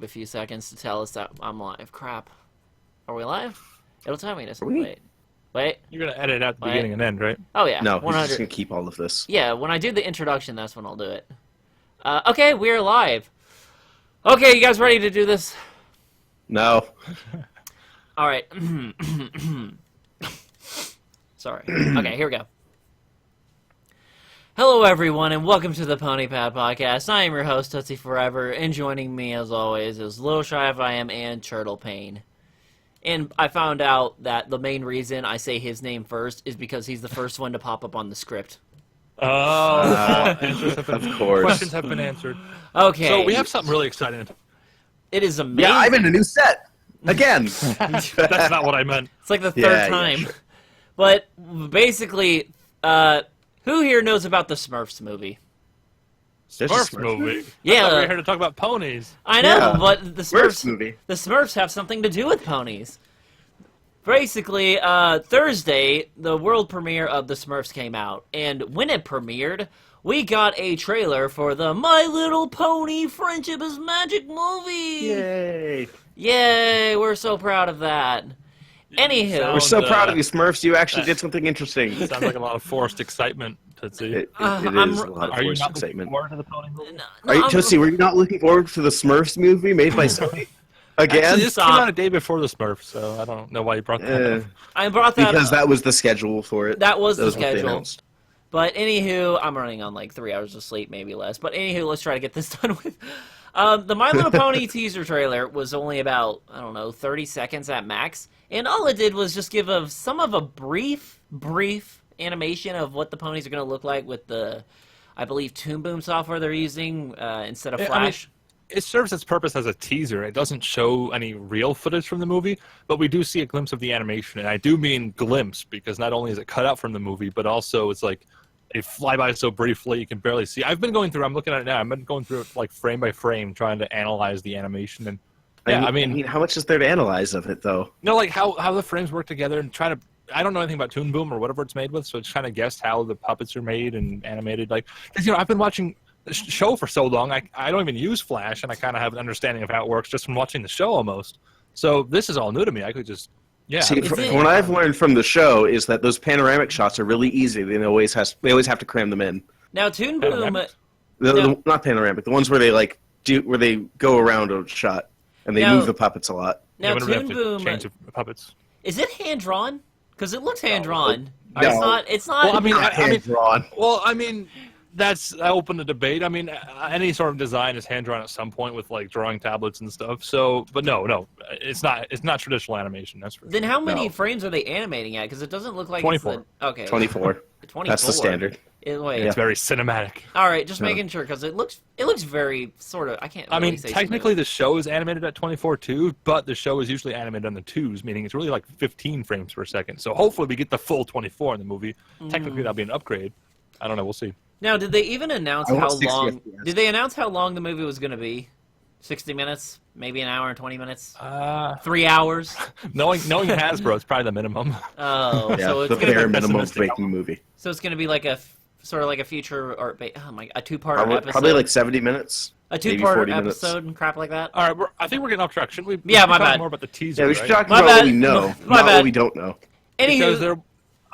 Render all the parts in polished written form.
YouTube a few seconds to tell us that I'm live. Crap. Are we live? It'll tell me this. Wait. You're going to edit out the beginning and end, right? Oh, yeah. No, he's just going to keep all of this. Yeah, when I do the introduction, that's when I'll do it. Okay, we're live. Okay, you guys ready to do this? No. All right. Sorry. Okay, here we go. Hello, everyone, and welcome to the Pony Pad Podcast. I am your host, Tootsie4ever, and joining me, as always, is Little Shy of I Am and Turtle Pain. And I found out that the main reason I say his name first is because he's the first one to pop up on the script. Of course. Questions have been answered. Okay. So we have something really exciting. It is amazing. Yeah, I'm in a new set. Again. That's not what I meant. It's like the third time. Yeah, sure. But basically, who here knows about the Smurfs movie? Smurfs movie? Yeah. We're here to talk about ponies. I know, but the Smurfs movie. The Smurfs have something to do with ponies. Basically, Thursday, the world premiere of the Smurfs came out, and when it premiered, we got a trailer for the My Little Pony Friendship is Magic movie! Yay! Yay, we're so proud of that. Anywho. We're so proud of you, Smurfs. You actually did something interesting. Sounds like a lot of forced excitement, Tootsie. It is a lot of forced excitement. Forward to the pony movie? Tootsie, were you not looking forward to the Smurfs movie made by Sony? Again? Actually, this came out a day before the Smurfs, so I don't know why you brought that up. I brought that because that was the schedule for it. That was the schedule. But anywho, I'm running on like 3 hours of sleep, maybe less. But anywho, let's try to get this done with. The My Little Pony teaser trailer was only about, 30 seconds at max. And all it did was just give some of a brief animation of what the ponies are going to look like with the, I believe, Toon Boom software they're using instead of Flash. It serves its purpose as a teaser. It doesn't show any real footage from the movie, but we do see a glimpse of the animation. And I do mean glimpse, because not only is it cut out from the movie, but also it's like a flyby so briefly you can barely see. I'm looking at it now. I've been going through it like frame by frame, trying to analyze the animation. And yeah, I mean, how much is there to analyze of it, though? No, like how the frames work together and try to. I don't know anything about Toon Boom or whatever it's made with, so it's trying to guess how the puppets are made and animated. Like, because I've been watching the show for so long, I don't even use Flash, and I kind of have an understanding of how it works just from watching the show almost. So this is all new to me. I could just, yeah. See, what I've learned from the show is that those panoramic shots are really easy. They always have to cram them in. Now, Toon Boom, not panoramic. The ones where they go around a shot and they move the puppets a lot. Now, Toon Boom, change the puppets. Is it hand drawn? Because it looks hand drawn. No. It's not. Well, I mean, hand drawn. Well, I mean. That's open to debate. I mean, any sort of design is hand drawn at some point with like drawing tablets and stuff. So, but no, it's not. It's not traditional animation. That's for Then how many frames are they animating at? Because it doesn't look like 24. Okay. 24. 24. That's the standard. It's very cinematic. All right, just making sure because it looks very sort of. I can't. Really I mean, technically the show is animated at 24 too, but the show is usually animated on the twos, meaning it's really like 15 frames per second. So hopefully we get the full 24 in the movie. Technically that'll be an upgrade. I don't know. We'll see. Now, did they even announce how long? Did they announce how long the movie was going to be? 60 minutes, maybe an hour and 20 minutes. 3 hours. knowing Hasbro, it's probably the minimum. Oh, yeah, so it's the bare minimum of making a movie. So it's going to be like a sort of like a future or a two-part episode. Probably like 70 minutes. A two-part episode and crap like that. All right, I think we're getting off track. Shouldn't we? Yeah, my bad. More about the teaser. Yeah, we should talk about what we know, not what we don't know. Anywho.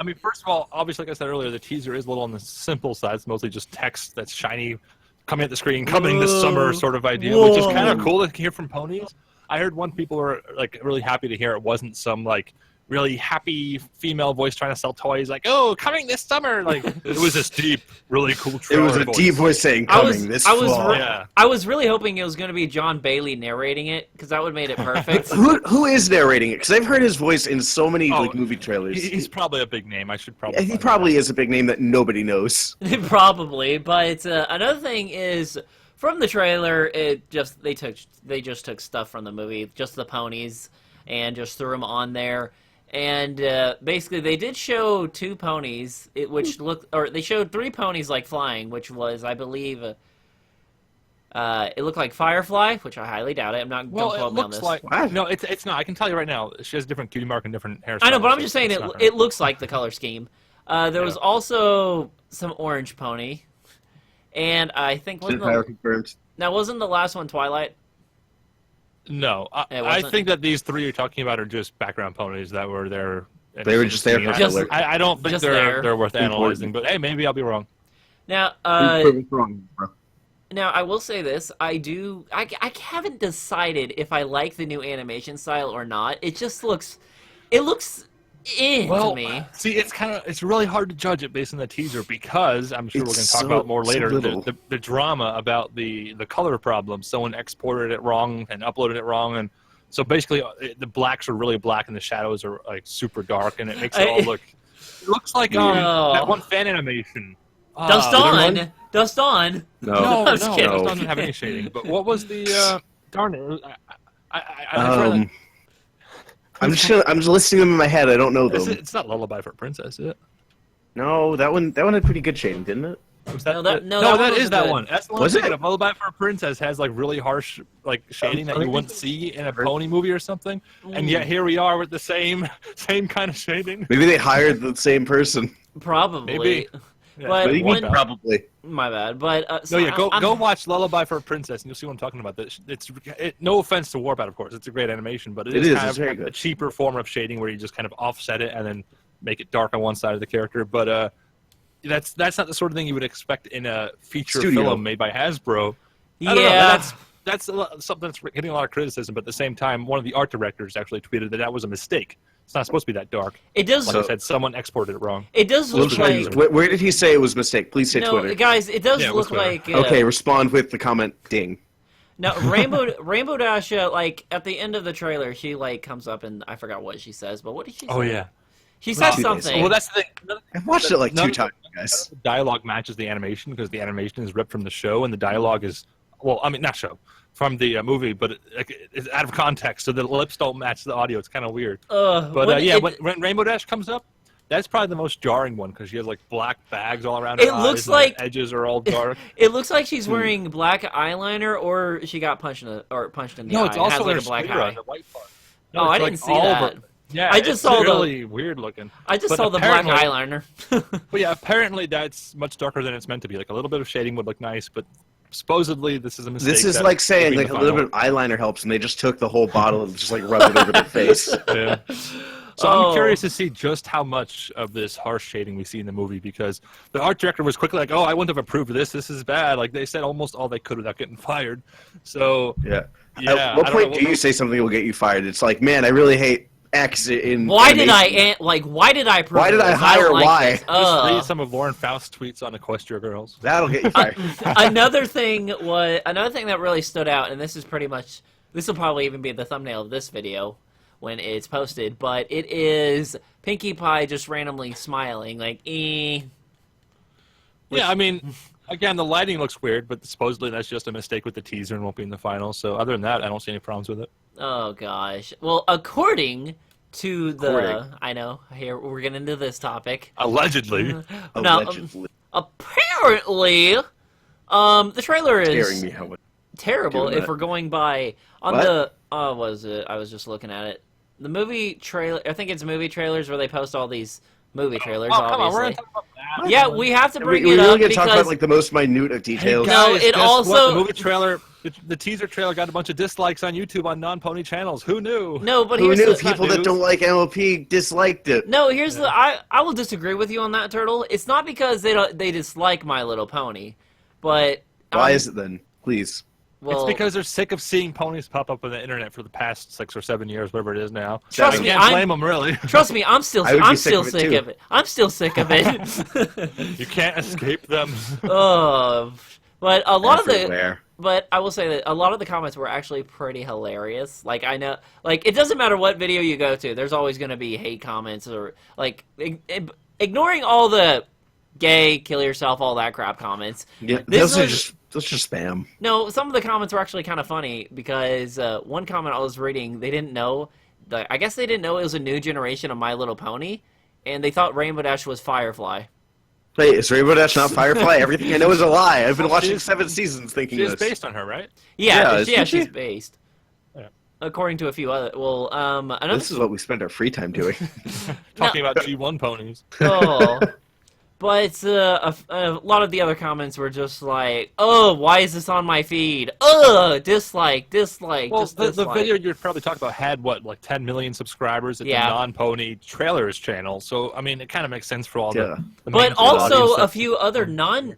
I mean, first of all, obviously, like I said earlier, the teaser is a little on the simple side. It's mostly just text that's shiny, coming at the screen, coming this summer sort of idea, which is kind of cool to hear from ponies. I heard one people were like really happy to hear it wasn't some like really happy female voice trying to sell toys, like, oh, coming this summer. Like, it was this deep, really cool trailer. It was a deep voice saying coming this fall. I was really hoping it was going to be John Bailey narrating it, because that would have made it perfect. Who is narrating it? Because I've heard his voice in so many movie trailers. He's probably a big name. I should probably. He probably is a big name that nobody knows. Probably, but another thing is, from the trailer, they just took stuff from the movie, just the ponies, and just threw them on there. And basically, they did show two ponies, they showed three ponies like flying, which was, I believe, it looked like Firefly, which I highly doubt it. I'm not going to quote me on this. Like, no, it's not. I can tell you right now, she has a different cutie mark and different hairstyle. I know, but I'm just saying it looks like the color scheme. There was also some orange pony, and I think wasn't the last one Twilight? No, It I wasn't? think that these three you're talking about are just background ponies that were there. They were just there for Just- filler. I don't think Just there. they're worth Important. analyzing, but hey, maybe I'll be wrong. Now, Prove us wrong, bro. now I will say this: I haven't decided if I like the new animation style or not. It looks to me. see, it's really hard to judge it based on the teaser because I'm sure we're going It's to talk so- about more so later little. the drama about the color problem. Someone exported it wrong and uploaded it wrong, and so basically the blacks are really black and the shadows are like super dark, and it makes it all look. It looks like No. that one fan animation. Dust there on, one? dust on. No, I'm just kidding. it doesn't have any shading. But what was the darn it? I I'm just listing them in my head. I don't know them. it's not Lullaby for a Princess, is it? No, that one had pretty good shading, didn't it? Was No, that- no, no, that one that is was that good. one. That's the one Was I'm thinking it? of. Lullaby for a Princess has like really harsh like shading that you wouldn't see in a pony movie or something, and yet here we are with the same kind of shading. Maybe they hired the same person. Probably. Maybe. Yeah. But Maybe one, probably. my bad. But No, so yeah, go I'm- watch Lullaby for a Princess, and you'll see what I'm talking about. No offense to Warpath, of course, it's a great animation, but It is is, kind it's of very a good. cheaper form of shading where you just kind of offset it and then make it dark on one side of the character. But that's not the sort of thing you would expect in a feature Studio. film made by Hasbro. I Yeah. don't know, that's something that's getting a lot of criticism, but at the same time, one of the art directors actually tweeted that was a mistake. It's not supposed to be that dark. it does. Like I said, someone exported it wrong. It does Well, look like. where did he say it was a mistake? Please say No, Twitter. guys, it does Yeah, it was look like. Okay, respond with the comment ding. No, Rainbow Dash, like at the end of the trailer, she like comes up and I forgot what she says, but what did she say? Oh yeah. She said 2 days. something. Well, that's the thing. I've watched it like None 2 of times, guys. The dialogue matches the animation because the animation is ripped from the show, and the dialogue is, well, I mean, not show, from the movie, but it's out of context, so the lips don't match the audio. It's kind of weird. But when Rainbow Dash comes up, that's probably the most jarring one because she has like black bags all around her It eyes. looks and like- the edges are all dark. It looks like she's wearing black eyeliner, or she got punched in the No, eye. it's It also has like her a black sclera, eye. the white part. Oh, it's I like didn't see all that. over- Yeah, I just it's saw the- really weird looking. I just But saw the black apparently- eyeliner. But yeah, apparently that's much darker than it's meant to be. Like a little bit of shading would look nice, but supposedly this is a mistake. This is that like will saying be like the a little final. bit of eyeliner helps, and they just took the whole bottle and just like rubbed it over their face. Yeah. So Oh. I'm curious to see just how much of this harsh shading we see in the movie because the art director was quickly like, "Oh, I wouldn't have approved this. This is bad." Like they said almost all they could without getting fired. So Yeah. yeah, At what I don't point know do you say something will get you fired? It's like, man, I really hate X in. Why did animation. why did I approve Why did of I this? hire don't like Y? this. Just read some of Lauren Faust's tweets on Equestria Girls. That'll get you fired. another thing that really stood out, and this will probably even be the thumbnail of this video when it's posted, but it is Pinkie Pie just randomly smiling, like, eh. Yeah, I mean, again, the lighting looks weird, but supposedly that's just a mistake with the teaser and won't be in the final. So other than that, I don't see any problems with it. Oh gosh. Well, according to the, According. I know, here we're getting into this topic. Allegedly. Now, Allegedly. apparently, the trailer is Scaring me how much. terrible doing if that. we're going by on What? the was it? I was just looking at it. The movie trailer. I think it's movie trailers where they post all these movie trailers. Oh, come on, we're obviously. gonna talk about that. Yeah, we have to bring We it really up gonna talk because about like the most minute of details. No, Guys, it guess what? also- the movie trailer, the teaser trailer got a bunch of dislikes on YouTube on non-pony channels. Who knew? no, but Who here's knew the, people that news. don't like MLP disliked it? no. Here's the. I will disagree with you on that, Turtle. It's not because they dislike My Little Pony, but Why is it then? Please. well, It's because they're sick of seeing ponies pop up on the internet for the past 6 or 7 years, whatever it is now. Trust I me, can't blame them really. trust me, I'm still I would be I'm sick still of it, sick too. of it. I'm still sick of it. You can't escape them. Oh, but a lot of the. Everywhere. But I will say that a lot of the comments were actually pretty hilarious. Like I know, like it doesn't matter what video you go to, there's always going to be hate comments or like ignoring all the gay, kill yourself, all that crap comments. Yeah, This those are was- just spam. No, some of the comments were actually kind of funny because one comment I was reading, they didn't know. I guess they didn't know it was a new generation of My Little Pony, and they thought Rainbow Dash was Firefly. Wait, is Rainbow Dash not Firefly? Everything I know is a lie. I've been watching She's- 7 seasons thinking She is this. based on her, right? Yeah, isn't she? she's based. Yeah. According to a few other, well, another. This is what we spend our free time doing. Talking about G1 ponies. Oh. But a lot of the other comments were just like, "Oh, why is this on my feed? Ugh, dislike, dislike." Well, just the dislike. video you're probably talking about had what, like 10 million subscribers at Yeah. the non-pony trailers channel. So I mean, it kind of makes sense for all Yeah. the But mainstream also audience a that- few other non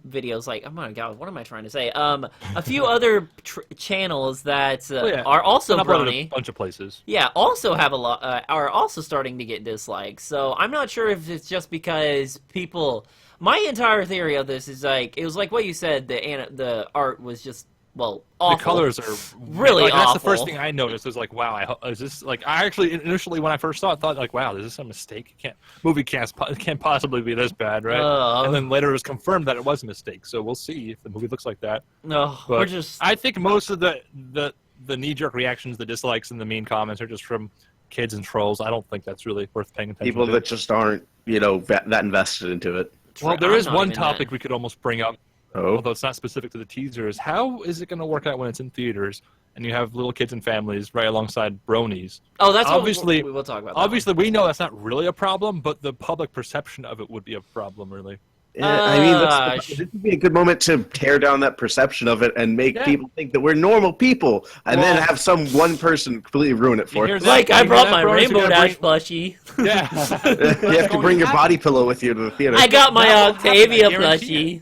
videos, like, oh my god, what am I trying to say? A few other channels that yeah. are also Been uploaded a brony. bunch of places. Yeah, also have a lot are also starting to get dislikes. So I'm not sure if it's just because people. My entire theory of this is like it was like what you said. The art was just awful. The colors are Really like, that's the awful. first thing I noticed. Was like, wow, is this like? I actually initially when I first saw it, thought like, wow, is this a mistake? Movie can't possibly be this bad, right? And then later it was confirmed that it was a mistake. So we'll see if the movie looks like that. No, But we're just. I think most of the knee-jerk reactions, the dislikes, and the mean comments are just from kids and trolls. I don't think that's really worth paying attention People to. that just aren't, that invested into it. Well, there I'm is not one even topic that. we could almost bring up, Oh. although it's not specific to the teasers. How is it going to work out when it's in theaters and you have little kids and families right alongside bronies? Oh, that's obviously- what we will talk about. that Obviously, we know that's not really a problem, but the public perception of it would be a problem, really. Yeah, I mean, Gosh. this would be a good moment to tear down that perception of it and make Yeah. people think that we're normal people, and then Well- have some one person completely ruin it for You hear us. that? Like, I You brought hear my that, bros? You Rainbow gotta Dash bring- plushie. Yeah. You have to bring your body pillow with you to the theater. I got my That will happen, Octavia I guarantee plushie.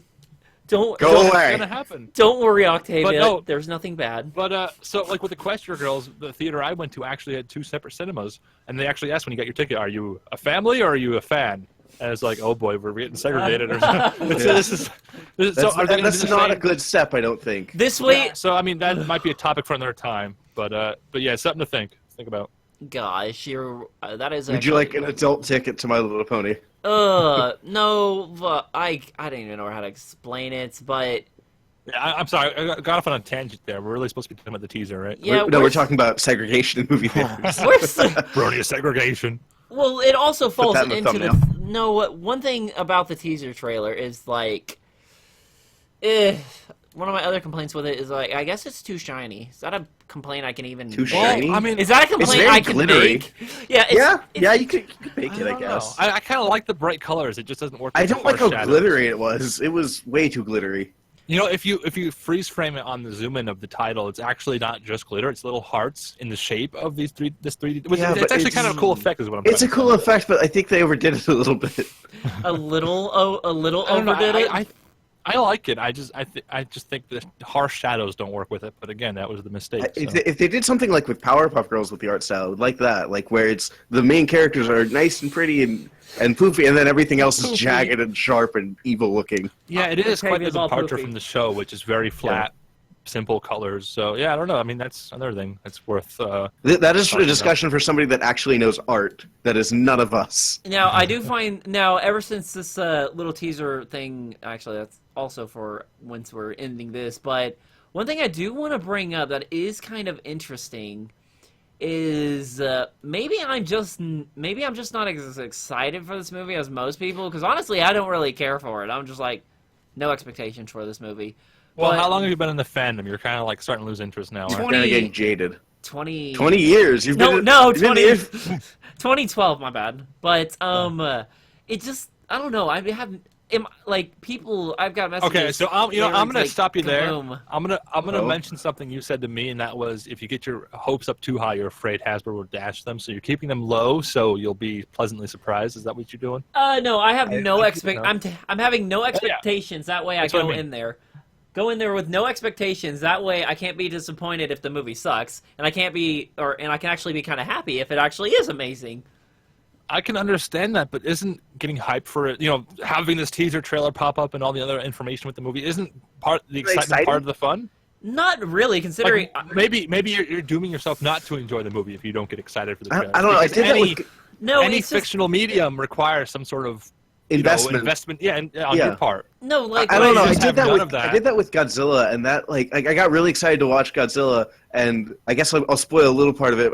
Don't Go don't, away. It's going to happen. don't worry, Octavia. But no. There's nothing bad. But so like with the Equestria Girls, the theater I went to actually had 2 separate cinemas, and they actually asked when you got your ticket, "Are you a family or are you a fan?" And it's like, oh boy, we're getting segregated. Or something. So That's, are they gonna that's do the not a same? good step, I don't think. This way, So I mean, that might be a topic for another time. But yeah, something to think about. gosh, you're that is. Would you actually- like an adult ticket to My Little Pony? No, but I don't even know how to explain it, but Yeah, I'm sorry, I got off on a tangent there. We're really supposed to be talking about the teaser, right? yeah, We're talking about segregation in movie theaters. Where's Brony segregation. well, it also falls that in the into the thumbnail. no. One thing about the teaser trailer is like, one of my other complaints with it is like, I guess it's too shiny. Is that a complaint I can even? Too make? shiny? Well, I mean, Is that a complaint very I can glittery. make? Yeah, it's, Yeah, it's, yeah, you could make it, I don't know. guess. I kind of like the bright colors. It just doesn't work. I with the don't like how harsh shadows. glittery it was. It was way too glittery. You know, if you freeze frame it on the zoom in of the title, it's actually not just glitter. It's little hearts in the shape of this 3D. Which Yeah, it's but actually it's- kind of a cool effect, is what I'm. It's a trying to cool say. effect, but I think they overdid it a little bit. a little I don't know, overdid it. I like it. I just think the harsh shadows don't work with it. But again, that was the mistake. If, so. if they did something like with Powerpuff Girls with the art style, I would like that, like where it's the main characters are nice and pretty and poofy, and then everything else is Poofy. jagged and sharp and evil looking. Yeah, it is quite a Octavia's all departure poofy. from the show, which is very flat, simple colors. So yeah, I don't know. I mean, that's another thing that's worth. That is for a Talking discussion for somebody that actually knows art. That is none of us. Now, I do find now ever since this little teaser thing, actually that's also for once we're ending this, but one thing I do want to bring up that is kind of interesting is maybe I'm just not as excited for this movie as most people, because honestly I don't really care for it. I'm just like no expectations for this movie. Well, But how long have you been in the fandom? You're kind of like starting to lose interest now. Aren't you? Kind of getting jaded. 20 years. You've been no, you've been 20 here- 2012, my bad. But it just I don't know. I have like people. I've got messages. Okay, so I'm gonna like, stop you there. kaboom. I'm gonna Uh-oh. mention something you said to me, and that was if you get your hopes up too high, you're afraid Hasbro will dash them. So you're keeping them low, so you'll be pleasantly surprised. Is that what you're doing? No, I have no I- expect. no. I'm having no expectations. That way, That's I what I go mean. in there. Go in there with no expectations. That way, I can't be disappointed if the movie sucks, and I can actually be kind of happy if it actually is amazing. I can understand that, but isn't getting hyped for it, having this teaser trailer pop up and all the other information with the movie, isn't the excitement exciting? part of the fun? Not really, considering. Like, maybe you're dooming yourself not to enjoy the movie if you don't get excited for the trailer. I don't know. I Because did that any, with no, any it's just fictional medium requires some sort of investment. Yeah, on Yeah. your part. no like. I don't know. I just did have that none with of that. I did that with Godzilla, and that like I got really excited to watch Godzilla, and I guess I'll spoil a little part of it.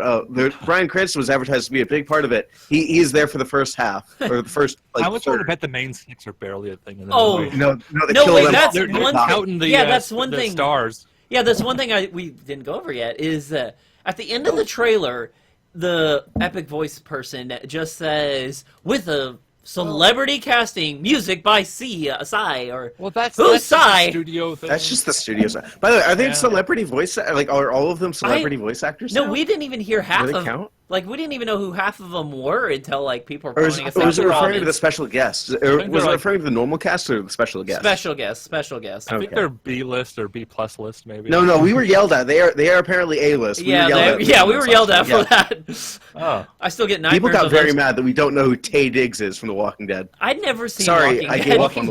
Bryan Cranston was advertised to be a big part of it. He is there for the first half or the first like. I was willing to third. bet the main six are barely a thing in the Oh. movie. No, they No, kill wait, them. that's They're one counting the Yeah, that's one the thing. stars. Yeah, that's one thing we didn't go over yet is at the end of the trailer, the epic voice person just says with a Celebrity casting, music by Psy, or Well, that's who's just a Psy? studio thing. That's just the studio side. By the way, are they Yeah. celebrity voice? Like, are all of them celebrity voice actors? No, now? we didn't even hear half Do they of. count? Like, we didn't even know who half of them were until like people were Or is, pointing us or out was it the referring to the comments. special guests? Or think was they're it like- referring to the normal cast or the special guests? Special guest, special guest. I think Okay. they're B list or B plus list, maybe. No, we were yelled at. They are apparently A-list. Yeah, we were yelled at for that. Oh. I still get nightmares. People got of very those. mad that we don't know who Tay Diggs is from The Walking Dead. I'd never seen Sorry, Walking I Dead. gave up on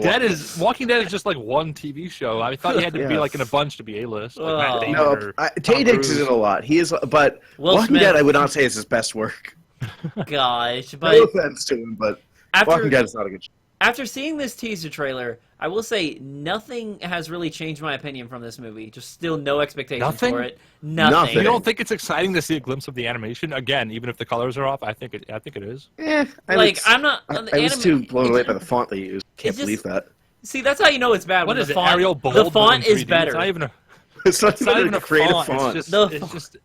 Walking Dead is just like one TV show. I thought you had to be Yeah. like in a bunch to be A-list. Like Oh. Matt Damon No, or Tay Tom Diggs is Cruise. in a lot. He is, but Will Walking Smith. Dead I would not say is his best work. Gosh, No but offense to him, but after Walking Dead is not a good show. after seeing this teaser trailer, I will say nothing has really changed my opinion from this movie. Just still no expectations Nothing? for it. Nothing. Nothing. You don't think it's exciting to see a glimpse of the animation again, even if the colors are off? I think it is. Like, I'm not. I the was anime- too blown away by the font they used. Can't just- believe that. See, that's how you know it's bad. What when is the it? font, Arial bold. the but font in is 3D? better. It's not even a. It's not It's not even a creative font. font. It's The just.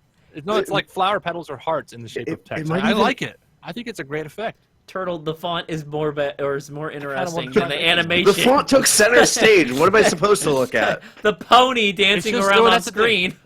No, it's like flower petals or hearts in the shape of text. might I even- like it. I think it's a great effect. Turtle, the font is more more interesting want than the to- animation. The font took center stage. What am I supposed to look at? The pony dancing just- around no, on that's the thing. screen.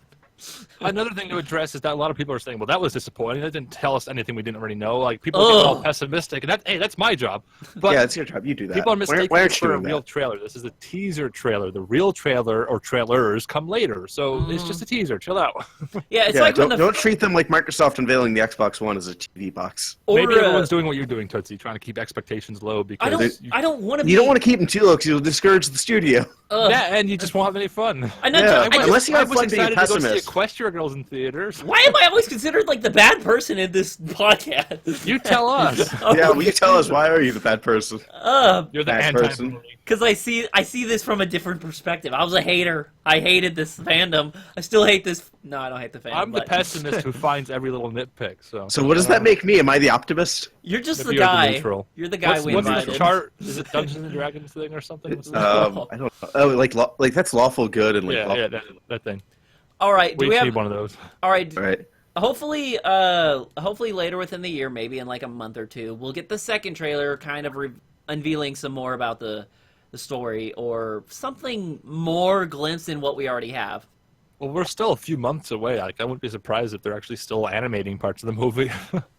Another thing to address is that a lot of people are saying, "Well, that was disappointing. That didn't tell us anything we didn't already know." Like people get all Ugh. pessimistic, and that's my job. But Yeah, it's your job. You do that. people are Why mistaking aren't this you for a doing real that? trailer. This is a teaser trailer. The real trailer or trailers come later, so it's just a teaser. Chill out. Yeah, it's Yeah, like when don't, the don't treat them like Microsoft unveiling the Xbox One as a TV box. or, Maybe everyone's doing what you're doing, Tootsie, trying to keep expectations low because I don't want to be. You don't want to keep them too low because you'll discourage the studio. yeah, and you just won't have any fun. I know. Yeah, I just- unless you I have was fun being a excited to go see pessimist. Equestria Girls in theaters. Why am I always considered like the bad person in this podcast? You tell us. Yeah, will you tell us why are you the bad person? You're the Bad anti person. Because I see this from a different perspective. I was a hater. I hated this fandom. I still hate this. No, I don't hate the fandom. I'm the but pessimist who finds every little nitpick. So So what does that make me? Am I the optimist? You're just Maybe the you're the guy. neutral. You're the guy what's we what's invited. the chart? Is it Dungeons and Dragons thing or something? What's that? I don't know. Oh, like that's lawful good and like yeah, lawful. yeah, that thing. All right. Do We we need have? one of those. All right. All right. Hopefully, hopefully later within the year, maybe in like a month or two, we'll get the second trailer, kind of unveiling some more about the story or something more glimpse in what we already have. Well, we're still a few months away. Like, I wouldn't be surprised if they're actually still animating parts of the movie.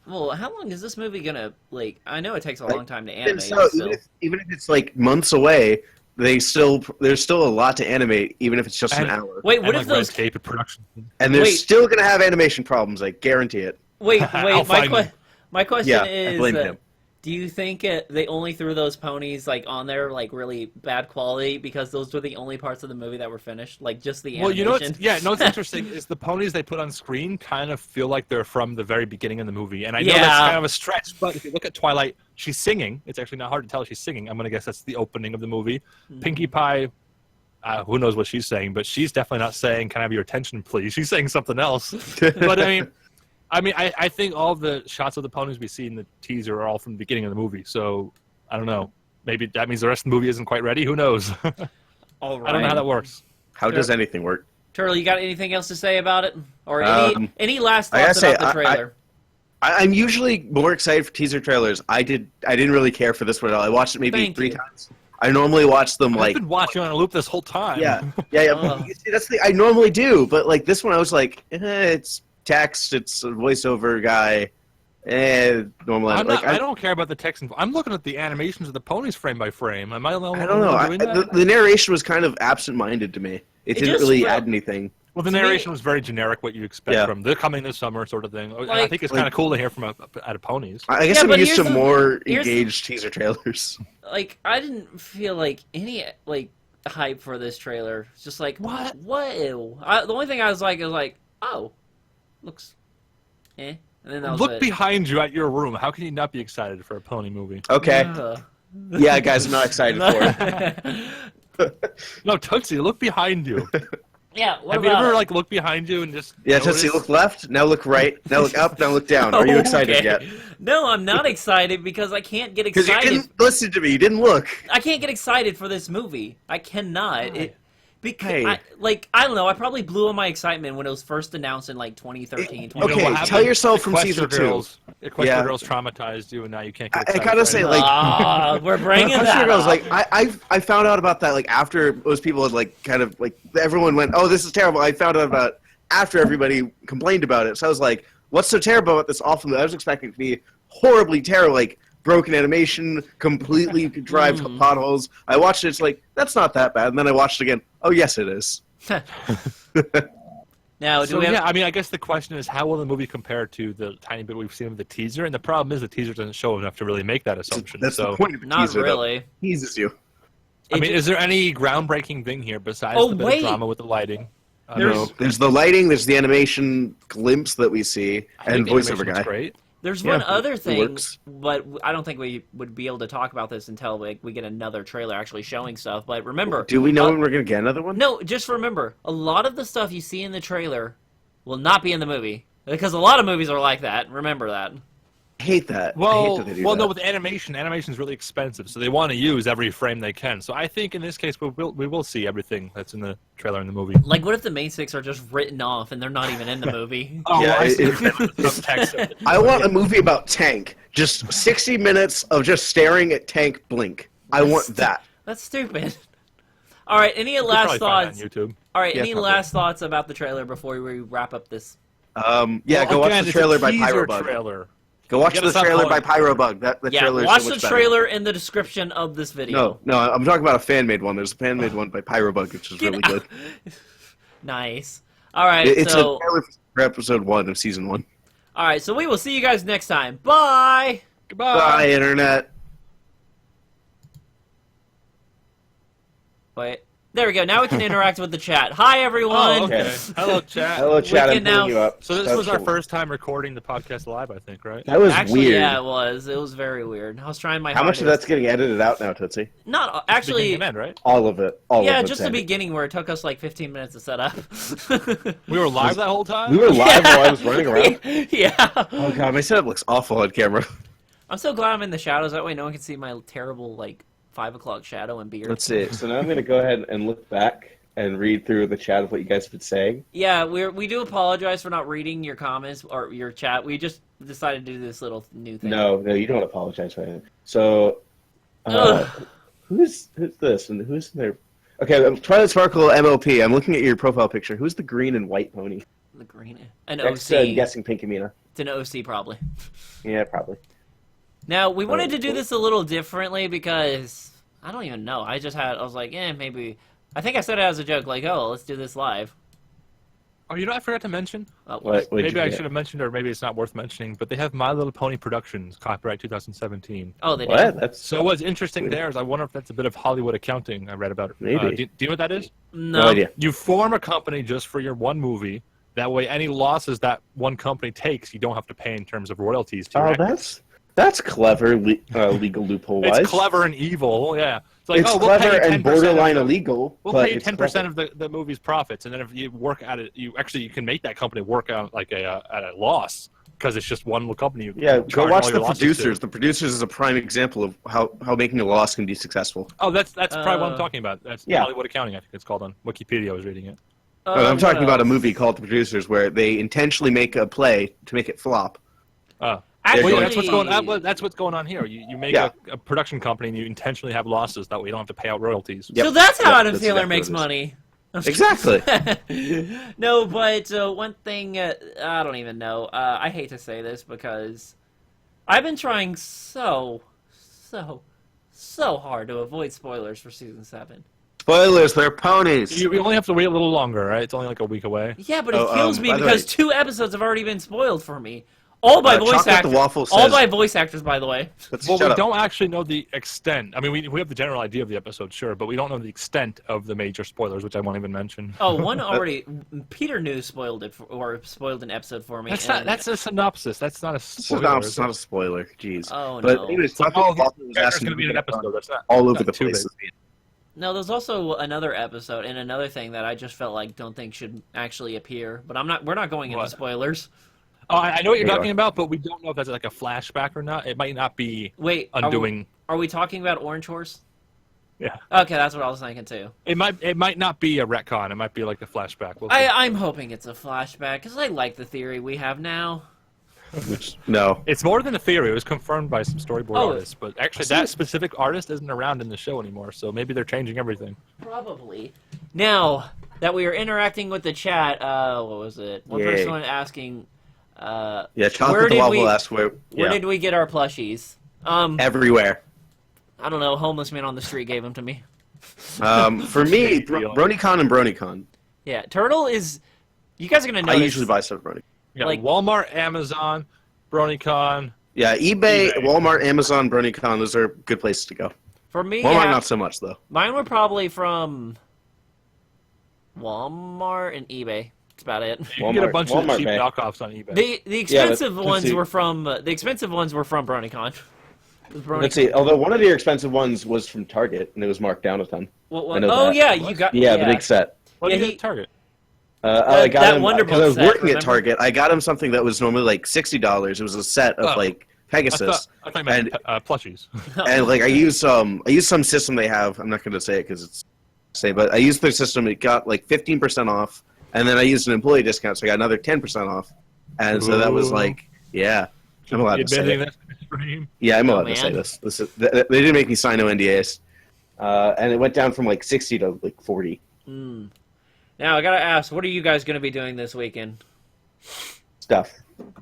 Well, how long is this movie gonna like? I know it takes a long time to And animate. so still. even if it's like months away, there's still a lot to animate, even if it's just an And- hour. Wait, what and, if like, those? Redscape and production. And they're wait. still gonna have animation problems. I guarantee it. Wait, I'll find them. my question Yeah, I is, blame him. do you think they only threw those ponies like on there like really bad quality because those were the only parts of the movie that were finished, like just the Well, animation? you know what's interesting is the ponies they put on screen kind of feel like they're from the very beginning of the movie. And I know that's Yeah. kind of a stretch, but if you look at Twilight, she's singing. It's actually not hard to tell she's singing. I'm going to guess that's the opening of the movie. Pinkie Pie, who knows what she's saying, but she's definitely not saying, "Can I have your attention, please?" She's saying something else. But I think all the shots of the ponies we see in the teaser are all from the beginning of the movie. So I don't know. Maybe that means the rest of the movie isn't quite ready. Who knows? All right. I don't know how that works. How does anything work? Turtle, you got anything else to say about it, or any last I gotta thoughts say, about the trailer? I'm usually more excited for teaser trailers. I didn't really care for this one at all. I watched it maybe Thank 3 you. times. I normally watch them I've like been watching on a loop this whole time. yeah. Ugh. You see, that's the I normally do, but like this one, I was like, it's text, it's a voiceover guy. Normally, I don't care about the text. I'm looking at the animations of the ponies frame by frame. Am I the only I don't know. one doing that? The narration was kind of absent-minded to me. It didn't just really felt- add anything. Well, the To me- narration was very generic, what you expect Yeah. from they're coming this summer sort of thing. And I Like- think it's kind of cool to hear from out of ponies. I guess Yeah, I'm but used to here's the- more here's- engaged teaser trailers. Like, I didn't feel like any like hype for this trailer. It's just like What? What? The only thing I was like, oh, looks, and then that was Look it. behind you at your room. How can you not be excited for a pony movie? Okay. Ugh. Yeah, guys, I'm not excited for it. No, Tootsie, look behind you. Yeah. What Have you about ever like looked behind you and just Yeah, noticed? Tootsie, look left, now look right, now look up, now look down. Are you excited Okay. yet? No, I'm not excited because I can't get Because you excited. didn't listen to me, you didn't look. I can't get excited for this movie. I cannot. Why? Because Hey. I don't know. I probably blew on my excitement when it was first announced in like 2013. Okay, what happened? tell yourself from Equestria season 2. Girls, Equestria Yeah. Girls traumatized you, and now you can't get I excited. gotta for say, anything. like, We're bringing Equestria that Girls, up. like I found out about that like after most people had like kind of like everyone went, oh, this is terrible. I found out about it after everybody complained about it. So I was like, what's so terrible about this awful movie? I was expecting it to be horribly terrible, like broken animation, completely drive potholes. I watched it, it's like, that's not that bad. And then I watched it again. Oh, yes, it is. Now, do So we have? yeah, I mean, I guess the question is, how will the movie compare to the tiny bit we've seen of the teaser? And the problem is, the teaser doesn't show enough to really make that assumption. That's so, the point of the Not teaser, really. though. It teases you. I mean, is there any groundbreaking thing here besides Oh, the bit wait. of drama with the lighting? There's the lighting, there's the animation glimpse that we see, I and think the voiceover animation's guy. great. There's Yeah, one other it thing, works. but I don't think we would be able to talk about this until we get another trailer actually showing stuff. But remember, Do we know when we're going to get another one? no, just remember, a lot of the stuff you see in the trailer will not be in the movie because a lot of movies are like that. Remember that. I hate that. I hate Well, that they do no, that. with animation's really expensive, so they want to use every frame they can. So I think in this case, we will see everything that's in the trailer and the movie. Like, what if the main six are just written off and they're not even in the movie? Oh, Yeah, I see. it- Subtext. I want a movie about Tank. Just 60 minutes of just staring at Tank blink. I want that. That's stupid. All right, any You could last probably find thoughts? it on YouTube. All right, Yeah, any probably. last thoughts about the trailer before we wrap up this? Yeah, Well, go watch again, the it's a trailer by teaser Pyrobug. trailer. Go watch You gotta the stop trailer calling by it a Pyrobug. The Yeah, trailer is watch so the much better. trailer in the description of this video. No, I'm talking about a fan-made one. There's a fan-made one by Pyrobug, which is really good. Nice. All right, It's so a trailer for episode 1 of season 1. all right, so we will see you guys next time. Bye. Goodbye. Bye, Internet. Wait. There we go. Now we can interact with the chat. Hi, everyone. Oh, okay. Okay. Hello, chat. Hello, chat. We I'm can now- pulling you up. So this That's was our cool. first time recording the podcast live, I think, right? That was Actually, weird. yeah, it was. It was very weird. I was trying my How much of hardest. that's getting edited out now, Tootsie? Not Beginning actually. and end, right? All of it. All Yeah, of it's just the edited. beginning where it took us like 15 minutes to set up. We were live that whole time. We were live while I was running around. Yeah. Oh god, my setup looks awful on camera. I'm so glad I'm in the shadows. That way, no one can see my terrible like 5 o'clock shadow and beard. Let's see. So now I'm going to go ahead and look back and read through the chat of what you guys have been saying. Yeah, we do apologize for not reading your comments or your chat. We just decided to do this little new thing. No, you don't apologize for anything. So, Ugh. who's this and who's in there? Okay, Twilight Sparkle MOP. I'm looking at your profile picture. Who's the green and white pony? The green, an Next, OC. guessing Pinky Mina. It's an OC probably. Yeah, probably. Now we wanted to do cool. this a little differently because I don't even know. I was like, maybe. I think I said it as a joke, like, oh, let's do this live. Oh, you know, I forgot to mention. Oh, What? Maybe I should have mentioned, or maybe it's not worth mentioning. But they have My Little Pony Productions, copyright 2017. Oh, they What? did. That's So what's interesting there is I wonder if that's a bit of Hollywood accounting I read about. Maybe. Do you know what that is? No. no idea. You form a company just for your one movie. That way, any losses that one company takes, you don't have to pay in terms of royalties to your Oh, actors. that's clever legal loophole wise. It's clever and evil, yeah. It's like, It's we'll clever pay you 10% and borderline of the, illegal. We'll but pay you it's 10% clever. of the movie's profits, and then if you work at it, you can make that company work out like at a loss because it's just one little company. You Yeah, charge go all watch your The losses Producers. to. The Producers is a prime example of how making a loss can be successful. Oh, that's probably what I'm talking about. That's Yeah. Hollywood accounting, I think it's called on Wikipedia. I was reading it. No, I'm what talking about a else? movie called The Producers where they intentionally make a play to make it flop. Oh. Actually, Well, yeah, that's what's going on here. You make Yeah. a production company and you intentionally have losses. That way you don't have to pay out royalties. Yep. So that's how Yep, Adam that's Taylor exactly makes what it money. Exactly. No, but one thing I don't even know. I hate to say this because I've been trying so hard to avoid spoilers for season 7. Spoilers, they're ponies. You only have to wait a little longer, right? It's only like a week away. Yeah, but it Oh, kills me by the because way- 2 episodes have already been spoiled for me. All by voice Chocolate the actors. Waffle All says- by voice actors, by the way. Let's Well, shut we up. don't actually know the extent. I mean, we have the general idea of the episode, sure, but we don't know the extent of the major spoilers, which I won't even mention. Oh, one already. Peter New spoiled it, or spoiled an episode for me. That's and- a synopsis. That's not a It's spoiler. not, is it's it? not a spoiler. Jeez. Oh, But no. anyways, So, Chocolate the Waffle was there's asking going to be me an episode. That's not all over not the too place. No, there's also another episode and another thing that I just felt like don't think should actually appear. But we're not going into What? spoilers. Oh, I know what you're There you talking are. about, but we don't know if that's like a flashback or not. It might not be Wait, undoing. Are we talking about Orange Horse? Yeah. Okay, that's what I was thinking too. It might not be a retcon. It might be like a flashback. We'll see. I'm hoping it's a flashback because I like the theory we have now. No. It's more than a theory. It was confirmed by some storyboard Oh. artists, but actually that specific artist isn't around in the show anymore. So maybe they're changing everything. Probably. Now that we are interacting with the chat, what was it? One Yay. person was asking. Yeah, Where Chocolate the did Waffle we- asked where Where did we get our plushies? everywhere. I don't know. Homeless man on the street gave them to me. For me, BronyCon and BronyCon. Yeah, Turtle is. You guys are gonna I notice. usually buy stuff at Brony. Yeah, Like- Walmart, Amazon, BronyCon. Yeah, eBay, eBay. Walmart, Amazon, BronyCon, those are good places to go. For me, Walmart, yeah, not so much, though. mine were probably from Walmart and eBay. That's about it. You can get a bunch of Walmart cheap Bay. knockoffs on eBay. The Yeah, but expensive let's ones see. were from BronyCon. Let's see. Although one of your expensive ones was from Target and it was marked down a ton. I know Oh that. yeah, you got Yeah, the big set. What Yeah, do you he- get at Target? I got that him Wonder because I was Book set, working at remember? Target. I got him something that was normally like $60. It was a set of Oh. like Pegasus, I thought you meant plushies. and like I used some system they have. I'm not going to say it because it's but I used their system. It got like 15% off, and then I used an employee discount, so I got another 10% off. And so that was Ooh. like, yeah, I'm allowed You to say admitting it. this to stream? Yeah, I'm Oh, allowed to say man. this. They didn't make me sign no NDAs, and it went down from like 60 to like 40. Now I gotta ask, what are you guys gonna be doing this weekend? Stuff.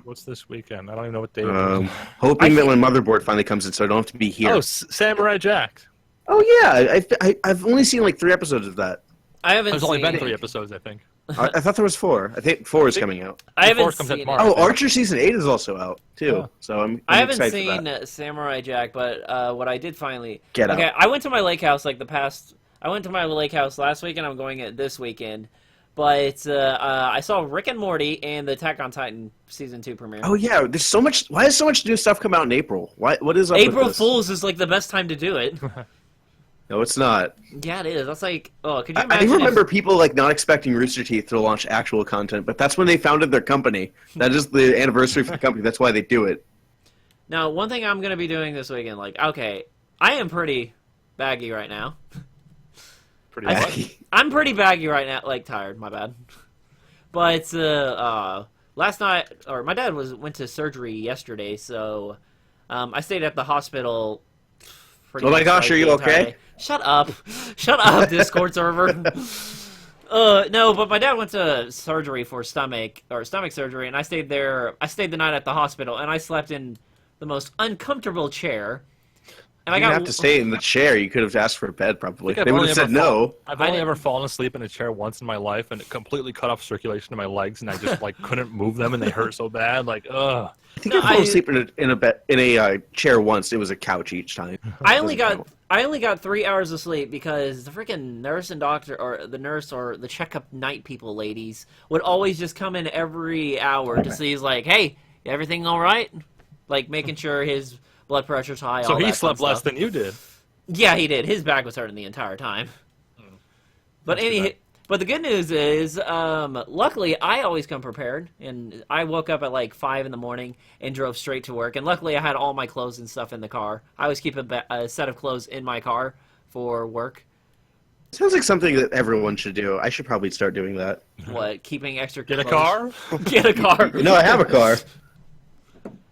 What's this weekend? I don't even know what day it is. Hoping that when Motherboard finally comes in, so I don't have to be here. Oh, Samurai Jack. Oh yeah, I've only seen like 3 episodes of that. I haven't There's seen. only been 3 episodes, I think. I thought there was 4. I think 4 is coming out. I haven't Fourth comes out seen. tomorrow. It. Oh, Archer season 8 is also out too. Oh. So I'm I haven't excited for seen that. Samurai Jack, but what I did finally. Get Okay, out. I went to my lake house I went to my lake house last week, and I'm going it this weekend. But I saw Rick and Morty and the Attack on Titan season 2 premiere. Oh yeah, there's so much. Why does so much new stuff come out in April? What is up April with this? Fools is like the best time to do it. No, it's not. Yeah, it is. That's like, oh, could you I imagine? do if- remember people like not expecting Rooster Teeth to launch actual content, but that's when they founded their company. That is the anniversary for the company. That's why they do it. Now, one thing I'm gonna be doing this weekend, like, okay, I am pretty baggy right now. Pretty I- much. I'm pretty baggy right now, like tired. My bad. But last night, or my dad went to surgery yesterday, so I stayed at the hospital. pretty Oh my much, gosh, like, are you the entire okay? day. Shut up! Shut up, Discord server. No, but my dad went to surgery for stomach surgery, and I stayed there. I stayed the night at the hospital, and I slept in the most uncomfortable chair. And You didn't have to stay in the chair. You could have asked for a bed, probably. I think They I've would only have ever said no. I've I only didn't- ever fallen asleep in a chair once in my life, and it completely cut off circulation to my legs, and I just like couldn't move them, and they hurt so bad. Like, ugh. I think No, I fell I- asleep in a chair once. It was a couch each time. I only Doesn't got 3 hours of sleep because the freaking nurse and doctor, or the nurse or the checkup night people ladies, would always just come in every hour to see, like, hey, everything all right? Like making sure his blood pressure's high. So all he that slept fun less stuff. than you did. Yeah, he did. His back was hurting the entire time. But That's too bad. but the good news is, luckily, I always come prepared, and I woke up at like 5 in the morning and drove straight to work. And luckily, I had all my clothes and stuff in the car. I always keep a set of clothes in my car for work. Sounds like something that everyone should do. I should probably start doing that. What, keeping extra Get a clothes? car? Get a car. No, I have a car.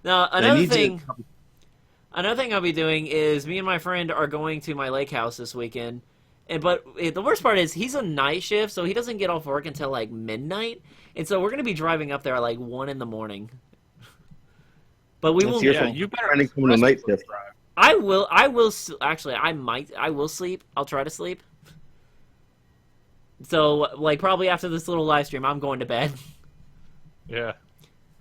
Now, I another need to- thing I'll be doing is me and my friend are going to my lake house this weekend. But the worst part is he's a night shift, so he doesn't get off work until like midnight. And so we're going to be driving up there at like 1 in the morning. But we That's will. your Yeah, fault. you better. Finding someone on night shift. I will. Actually, I will sleep. I'll try to sleep. So, like, probably after this little live stream, I'm going to bed. Yeah.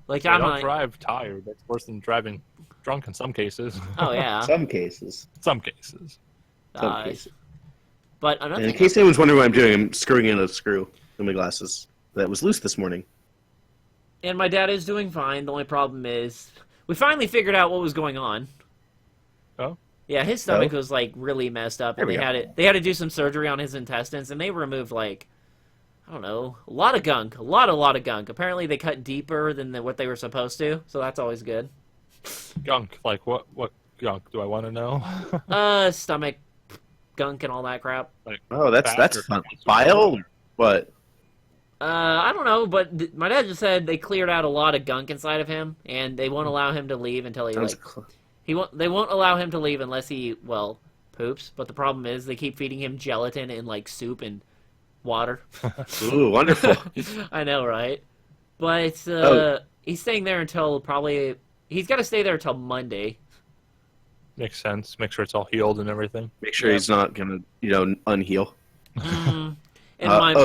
Like, Yeah, I'm don't not. drive tired. That's worse than driving drunk in some cases. Oh, yeah. Some cases. Some cases. Some cases. But another And in thing. case anyone's wondering what I'm doing, I'm screwing in a screw in my glasses that was loose this morning. And my dad is doing fine. The only problem is we finally figured out what was going on. Oh? Yeah, his stomach Oh? was like really messed up, There and we go. they had to do some surgery on his intestines, and they removed like I don't know, a lot of gunk, a lot of gunk. Apparently, they cut deeper than what they were supposed to, so that's always good. Gunk. Like, what gunk do I want to know? Stomach gunk and all that crap. Oh, that's fun. Bile? What? I don't know, but my dad just said they cleared out a lot of gunk inside of him, and they won't allow him to leave until he they won't allow him to leave unless he poops. But the problem is they keep feeding him gelatin and like soup and water. Ooh, wonderful. I know, right? But he's staying there until he's got to stay there until Monday. Makes sense. Make sure it's all healed and everything. Make sure he's not gonna unheal.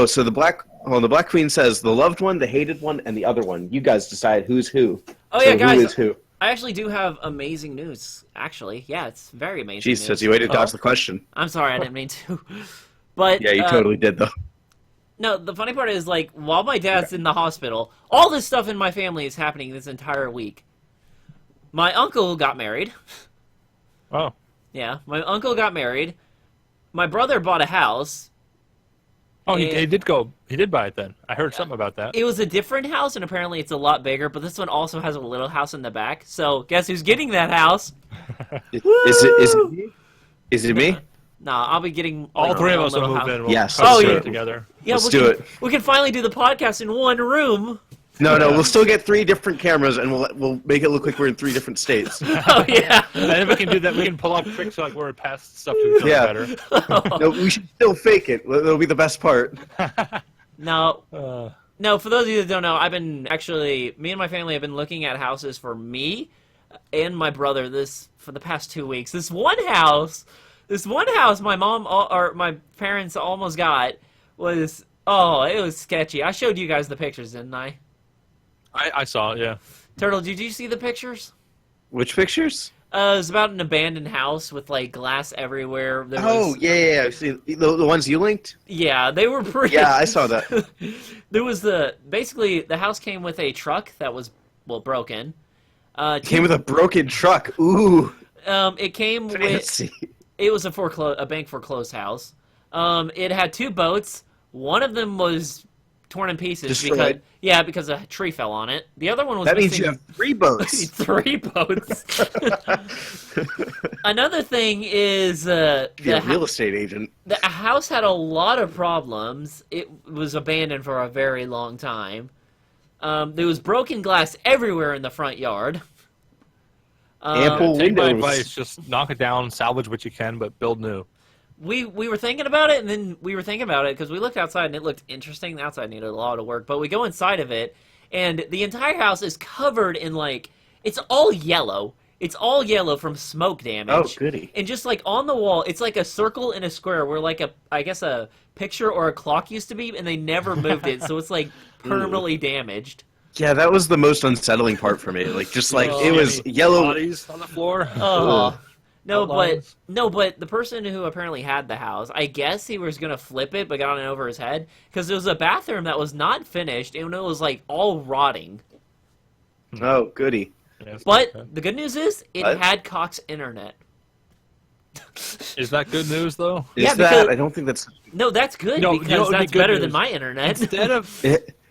So the Black Queen says the loved one, the hated one, and the other one. You guys decide who's who. Oh yeah, guys. Who is who? I actually do have amazing news. Actually, yeah, it's very amazing. Jeez, says you waited to dodge the question. I'm sorry, I didn't mean to. But yeah, you totally did though. No, the funny part is like while my dad's in the hospital, all this stuff in my family is happening this entire week. My uncle got married. Oh. Yeah, my uncle got married. My brother bought a house. Oh, he did buy it then. I heard something about that. It was a different house, and apparently it's a lot bigger, but this one also has a little house in the back. So, guess who's getting that house? Is it me? Nah, I'll be getting... All three of us will move in. Yes. Let's do it together. Yeah, let's do it. We can finally do the podcast in one room. No, we'll still get 3 different cameras, and we'll make it look like we're in 3 different states. Oh, yeah. And if we can do that, we can pull off tricks like we're past stuff to each other better. No, we should still fake it. That'll be the best part. No, for those of you that don't know, me and my family have been looking at houses for me and my brother for the past 2 weeks. This one house my mom or my parents almost got was, it was sketchy. I showed you guys the pictures, didn't I? I saw it, yeah. Turtle, did you see the pictures? Which pictures? It was about an abandoned house with like glass everywhere. Yeah. I've seen the ones you linked. Yeah, they were pretty. Yeah, I saw that. There was basically the house came with a truck that was broken. Came with a broken truck. Ooh. It came fancy. It was a bank foreclosed house. It had 2 boats. One of them was torn in pieces because a tree fell on it. The other one was That means you have 3 boats. 3 boats. Another thing is a real estate agent. The house had a lot of problems. It was abandoned for a very long time. There was broken glass everywhere in the front yard. Ample take my windows. advice, just knock it down, salvage what you can, but build new. We were thinking about it, and then we were thinking about it because we looked outside and it looked interesting. The outside needed a lot of work, but we go inside of it, and the entire house is covered in it's all yellow. It's all yellow from smoke damage. Oh, goody! And just like on the wall, it's like a circle and a square where I guess a picture or a clock used to be, and they never moved it, so it's like permanently damaged. Yeah, that was the most unsettling part for me. It was yellow bodies on the floor. No, but the person who apparently had the house, I guess he was going to flip it, but got it over his head, because there was a bathroom that was not finished, and it was, all rotting. Oh, goody. Yes, but the good news is, it had Cox internet. Is that good news, though? I don't think that's... No, that's good, because that's better than my internet.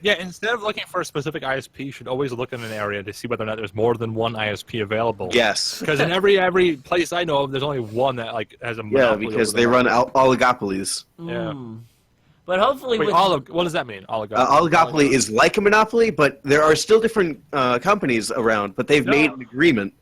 Instead of looking for a specific ISP, you should always look in an area to see whether or not there's more than one ISP available. Yes. Because in every place I know of, there's only one that has a monopoly. Yeah, because they run oligopolies. Yeah. But hopefully what does that mean, oligopoly? Oligopoly is like a monopoly, but there are still different companies around, but they've made an agreement.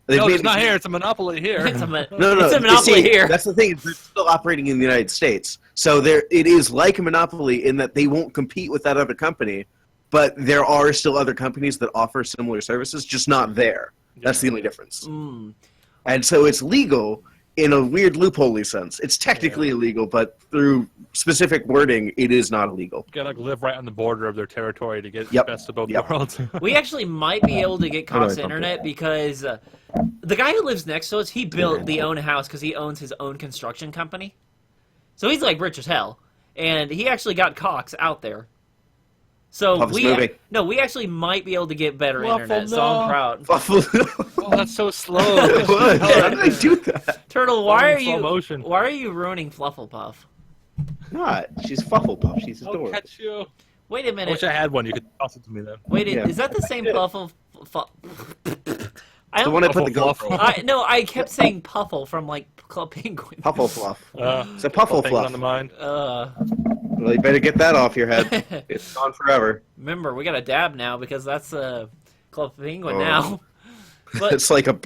It's not here. It's a monopoly here. It's a It's a monopoly here. That's the thing. They're still operating in the United States. So it is like a monopoly in that they won't compete with that other company, but there are still other companies that offer similar services, just not there. That's the only difference. And so it's legal in a weird loophole-y sense. It's technically illegal, but through specific wording, it is not illegal. You gotta live right on the border of their territory to get the best of both worlds. We actually might be able to get Cox internet because the guy who lives next to us, he built the own house because he owns his own construction company. So he's rich as hell, and he actually got Cox out there. So we actually might be able to get better internet. So I'm proud. Oh, that's so slow. How did I do that? Turtle, why are you ruining Flufflepuff? Not. She's Flufflepuff. She's adorable. I'll catch you. Wait a minute. I wish I had one. You could toss it to me then. Wait, is that the same Fluffle? I The one I put the Puffle GoPro. No, I kept saying Puffle from like Club Penguin. Puffle fluff. It's a Puffle puffle on the fluff. mind. Well, you better get that off your head. It's gone forever. Remember, we got a dab now because that's Club Penguin Oh. now. But It's like a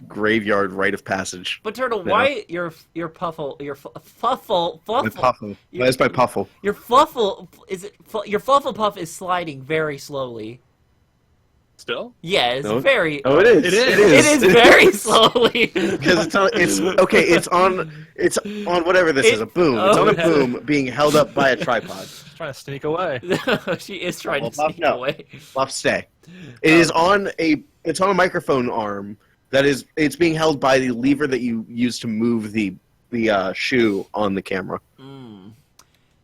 graveyard rite of passage. but Turtle, Yeah. why your Puffle your Fuffle My puffle. That's my puffle. your Fluffle your Fluffle Puff is sliding very slowly. Still? Yeah, it's No. very. Oh, it is. It is. It is very slowly. Because it's okay. It's on whatever this is, a boom. It's on a boom being held up by a tripod. Trying to sneak away. She is trying Well, to sneak no. away. Left stay. It is on a microphone arm it's being held by the lever that you use to move the shoe on the camera.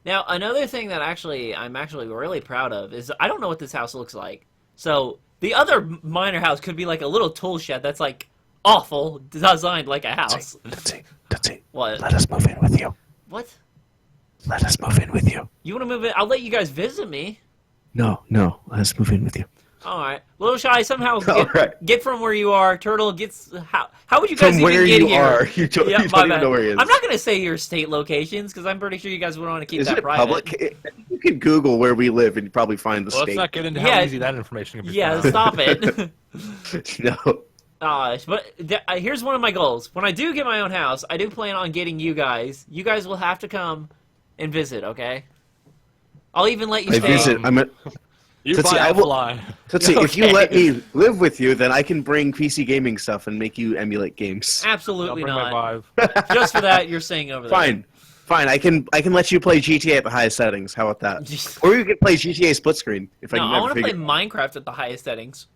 Now, another thing that I'm actually really proud of is I don't know what this house looks like. So the other minor house could be like a little tool shed that's like awful designed like a house. Tootsie. What? Let us move in with you. What? Let us move in with you. You want to move in? I'll let you guys visit me. No. Let us move in with you. All right. Little Shy, somehow All right. get from where you are. Turtle gets how would you guys From even where get you here? are. You don't Yeah, my even bad. know where he is. I'm not going to say your state locations because I'm pretty sure you guys would want to keep Is that it private. public? You can Google where we live and you probably find the Well, let's state. not get into Yeah. how easy that information can be. Yeah, found. stop it. No. But here's one of my goals. When I do get my own house, I do plan on getting you guys. You guys will have to come and visit, okay? I'll even let you I stay. visit. You Tootsie, buy I a will- fly. Tootsie, if you Okay. let me live with you, then I can bring PC gaming stuff and make you emulate games. I'll Absolutely bring my not. Vive. Just for that, you're staying over there. Fine. I can let you play GTA at the highest settings. How about that? Or you can play GTA split screen if I No, can I never want to play figure. Minecraft at the highest settings.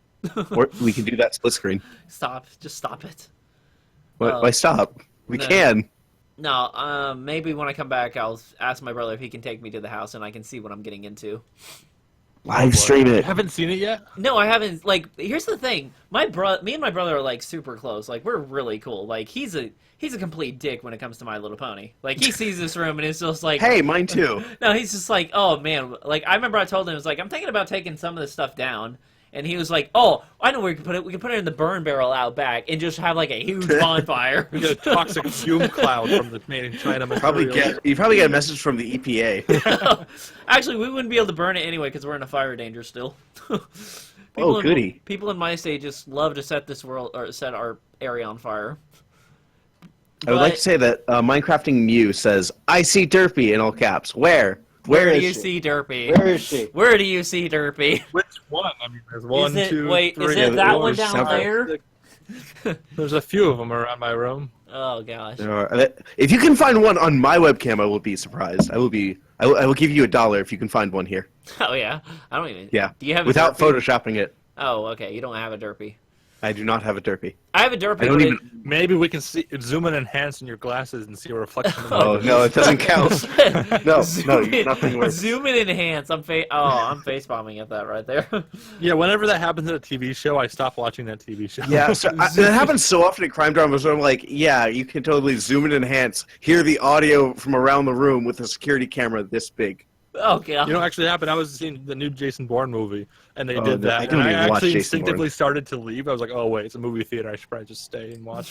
Or we can do that split screen. Stop. Just stop it. Why stop? We no. can. No, maybe when I come back, I'll ask my brother if he can take me to the house and I can see what I'm getting into. Live stream You it. haven't seen it yet? No, I haven't. Like, here's the thing: me and my brother are like super close. Like, we're really cool. Like, he's a complete dick when it comes to My Little Pony. Like, he sees this room and it's just like, Hey, mine too. no, he's just like, oh man. Like, I remember I told him, I was like, I'm thinking about taking some of this stuff down. And he was like, "Oh, I know where we can put it. We can put it in the burn barrel out back and just have like a huge bonfire." We get a toxic fume cloud from the made in China material. You probably get a message from the EPA. Actually, we wouldn't be able to burn it anyway because we're in a fire danger still. People goody. People in my state just love to set this world or set our area on fire. I would like to say that Minecrafting Mew says, "I see Derpy" in all caps. Where? Where do is you she? see Derpy? Where is she? Where do you see Derpy? Which one? I mean, there's one, Is it, two, wait, three, is it that four, one down several. there? There's a few of them around my room. Oh gosh. If you can find one on my webcam, I will be surprised. I will give you $1 if you can find one here. Oh yeah. I don't even. Yeah. Do you have Without a Derpy? photoshopping it. Oh okay. You don't have a Derpy. I do not have a Derpy. I have a Derpy. I don't but even. Maybe we can see zoom and enhance in your glasses and see a reflection. Of Oh no, it doesn't count. No, nothing works. Zoom and enhance. I'm face bombing at that right there. Yeah, whenever that happens in a TV show, I stop watching that TV show. Yeah, so that happens so often in crime dramas where I'm like, yeah, you can totally zoom and enhance, hear the audio from around the room with a security camera this big. Oh god. You know what actually happened? I was seeing the new Jason Bourne movie, and they Oh, did no, that. I don't and I even watch actually Jason instinctively started to leave. I was like, oh, wait, it's a movie theater. I should probably just stay and watch.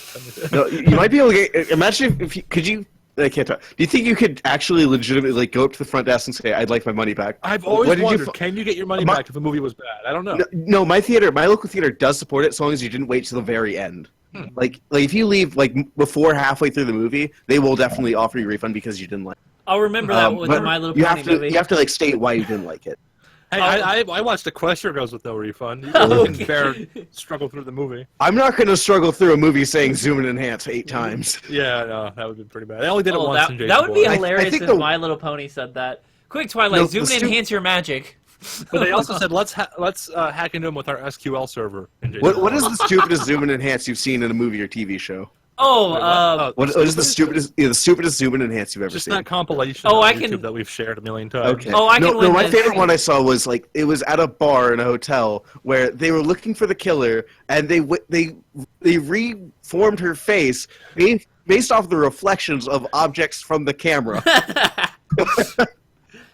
No, you might be able to get. Imagine if you could you. I can't talk. Do you think you could actually legitimately like go up to the front desk and say, "I'd like my money back"? I've always What did you wondered, fi- can you get your money My- back if a movie was bad? I don't know. No, my local theater does support it as long as you didn't wait till the very end. Like if you leave like before halfway through the movie, they will definitely offer you a refund because you didn't like. I'll remember that with but the My Little you Pony have to movie. you have to like state why you didn't like it. Hey, I watched Equestria Girls with no refund. You Okay. can bear struggle through the movie. I'm not going to struggle through a movie saying zoom and enhance 8 times. Yeah, no, that would be pretty bad. I only did it Oh, once in Jason that would be Bourne. hilarious think if the- My Little Pony said that. Quick, Twilight, No, zoom the and stu- enhance your magic. But they also said let's hack into them with our SQL server. In Jason What Bourne. is the stupidest zoom and enhance you've seen in a movie or TV show? Oh, What is the stupidest zoom and enhance you've ever Just seen? that compilation Oh, on I YouTube can- that we've shared a million times. Okay. Oh, I can no, win my this. favorite one I saw was like it was at a bar in a hotel where they were looking for the killer and they reformed her face based off the reflections of objects from the camera.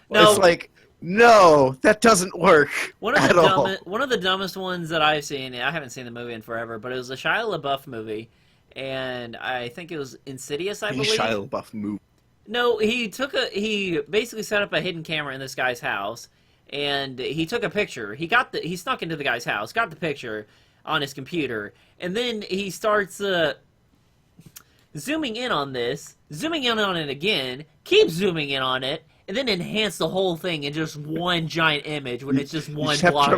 No. It's like No, that doesn't work at all. One of the dumbest ones that I've seen. I haven't seen the movie in forever, but it was a Shia LaBeouf movie, and I think it was Insidious. I believe. Shia LaBeouf movie. No, he basically set up a hidden camera in this guy's house, and he took a picture. He snuck into the guy's house, got the picture on his computer, and then he starts zooming in on this, zooming in on it again, keep zooming in on it, and then enhance the whole thing in just one giant image when it's just one block. You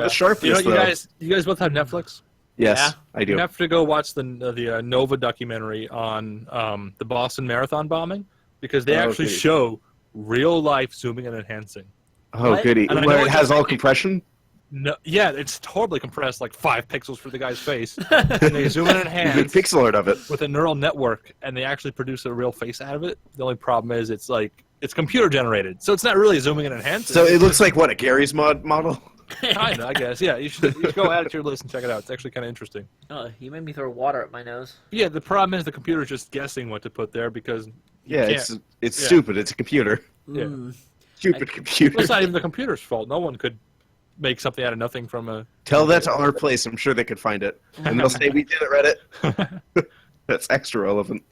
guys both have Netflix? Yes, yeah. I do. You have to go watch the Nova documentary on the Boston Marathon bombing, because they actually show real life zooming and enhancing. Oh, what? goody! Where it has all compression. No, yeah, it's totally compressed, like 5 pixels for the guy's face. And they zoom in and enhance Good pixel art of it with a neural network, and they actually produce a real face out of it. The only problem is it's computer generated, so it's not really zooming and enhancing. So it looks like what, a Gary's model? Kinda, I guess. Yeah, you should go add it to your list and check it out. It's actually kind of interesting. Oh, you made me throw water up my nose. Yeah, the problem is the computer's just guessing what to put there because it's stupid. It's a computer. Yeah. Stupid computer. Well, it's not even the computer's fault. No one could make something out of nothing from a... Tell that to our place. I'm sure they could find it. And they'll say, we did it, Reddit. That's extra relevant.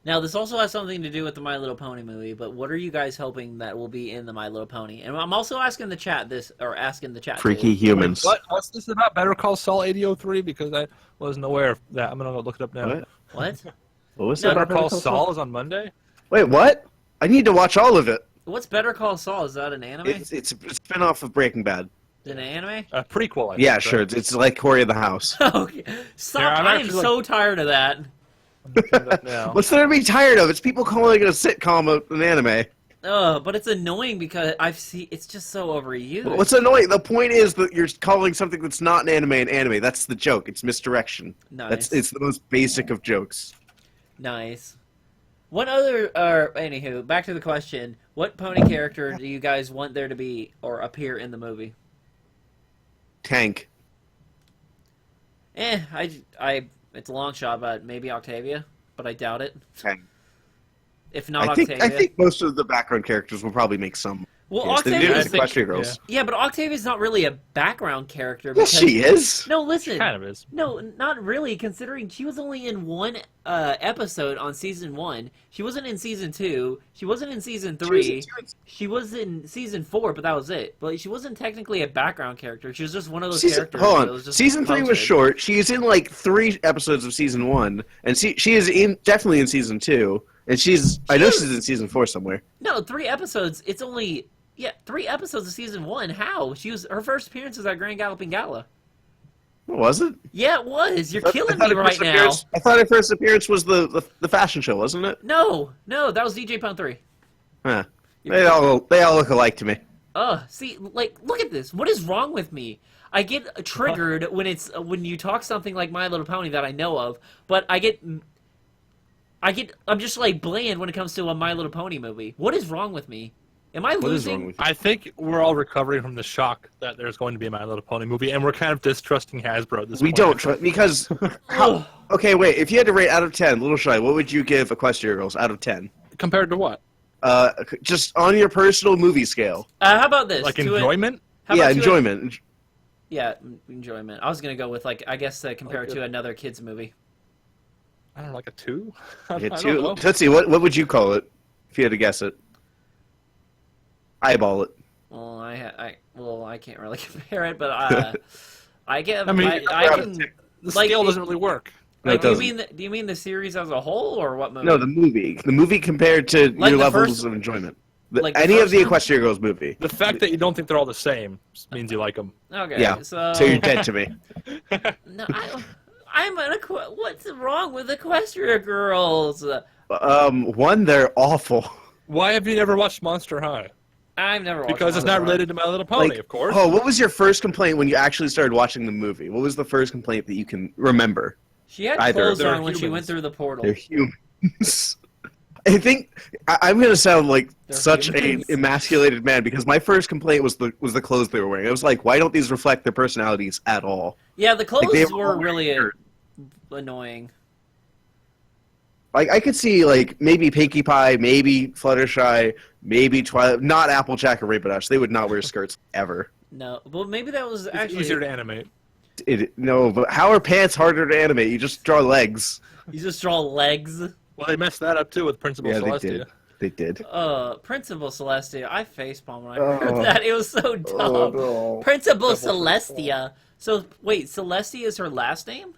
Now, this also has something to do with the My Little Pony movie, but what are you guys hoping that will be in the My Little Pony? And I'm also asking the chat Freaky humans. What's this about? Better Call Saul 8003? Because I wasn't aware of that. I'm going to go look it up now. What? What was Better that? Call Saul is on Monday? Wait, what? I need to watch all of it. What's Better Call Saul? Is that an anime? It's a spin-off of Breaking Bad. Is it an anime? A prequel, I think. Yeah, sure. It's like Corey of the House. Okay. Stop. Yeah, I am so tired of that. Now. What's there to be tired of? It's people calling it a sitcom an anime. But it's annoying because it's just so overused. What's annoying? The point is that you're calling something that's not an anime. That's the joke. It's misdirection. Nice. It's the most basic of jokes. Nice. What other, anywho, back to the question. What pony character do you guys want there to be or appear in the movie? Tank. It's a long shot, but maybe Octavia, but I doubt it. Tank. If not I Octavia. think most of the background characters will probably make some. Well, yes, Octavia. they do the Equestria Girls. Yeah, but Octavia's not really a background character. Yes, she is. No, listen. She kind of is. No, not really, considering she was only in one episode on season 1. She wasn't in season 2. She wasn't in season 3. She was in season 4, but that was it. But she wasn't technically a background character. She was just one of those characters. Hold that on. was just Season 3 was posted. short. She's in like 3 episodes of season 1, and she is definitely in season 2. And I know she's in season 4 somewhere. No, 3 episodes. It's only 3 episodes of season 1. How? Her first appearance was at Grand Galloping Gala. What was it? Yeah, it was. You're killing me right now. I thought her first appearance was the fashion show, wasn't it? No, that was DJ Pound 3. Huh. They all look alike to me. See, look at this. What is wrong with me? I get triggered when you talk something like My Little Pony that I know of, but I'm just bland when it comes to a My Little Pony movie. What is wrong with me? Am I losing? What is wrong with you? I think we're all recovering from the shock that there's going to be a My Little Pony movie, and we're kind of distrusting Hasbro at this point. We don't trust because. Okay, wait. If you had to rate out of 10, Little Shy, what would you give Equestria Girls out of 10? Compared to what? Just on your personal movie scale. How about this? Like enjoyment? Enjoyment. Yeah, enjoyment. I was gonna go with I guess compare it to another kids movie. I don't know, like a 2? Yeah, I don't 2. know. Tootsie, what would you call it if you had to guess it? Eyeball it. Well, I can't really compare it, but I get. I mean, I can. The scale doesn't really work. No, it do doesn't. you mean the series as a whole, or what movie? No, the movie. The movie compared to your levels of enjoyment. Any of the Equestria Girls movie. The fact that you don't think they're all the same means you like them. Okay. Yeah. So you're dead to me. No, what's wrong with Equestria Girls? One, they're awful. Why have you never watched Monster High? I've never watched Because it's not related to My Little Pony, of course. Oh, what was your first complaint when you actually started watching the movie? What was the first complaint that you can remember? She had Either. clothes They're on when she humans. went through the portal. They're humans. I think I'm going to sound like They're such humans. an emasculated man because my first complaint was the clothes they were wearing. I was like, why don't these reflect their personalities at all? Yeah, the clothes they were all really weird. annoying. Like I could see like maybe Pinkie Pie, maybe Fluttershy, maybe Twilight. Not Applejack or Rainbow Dash. They would not wear skirts ever. No, well, maybe that was It's actually easier to animate. No, but how are pants harder to animate? You just draw legs. You just draw legs. Well, they messed that up too with Principal Celestia. They did. Principal Celestia. I facepalmed when I heard that. It was so dumb. no. Principal Celestia. So wait, Celestia is her last name?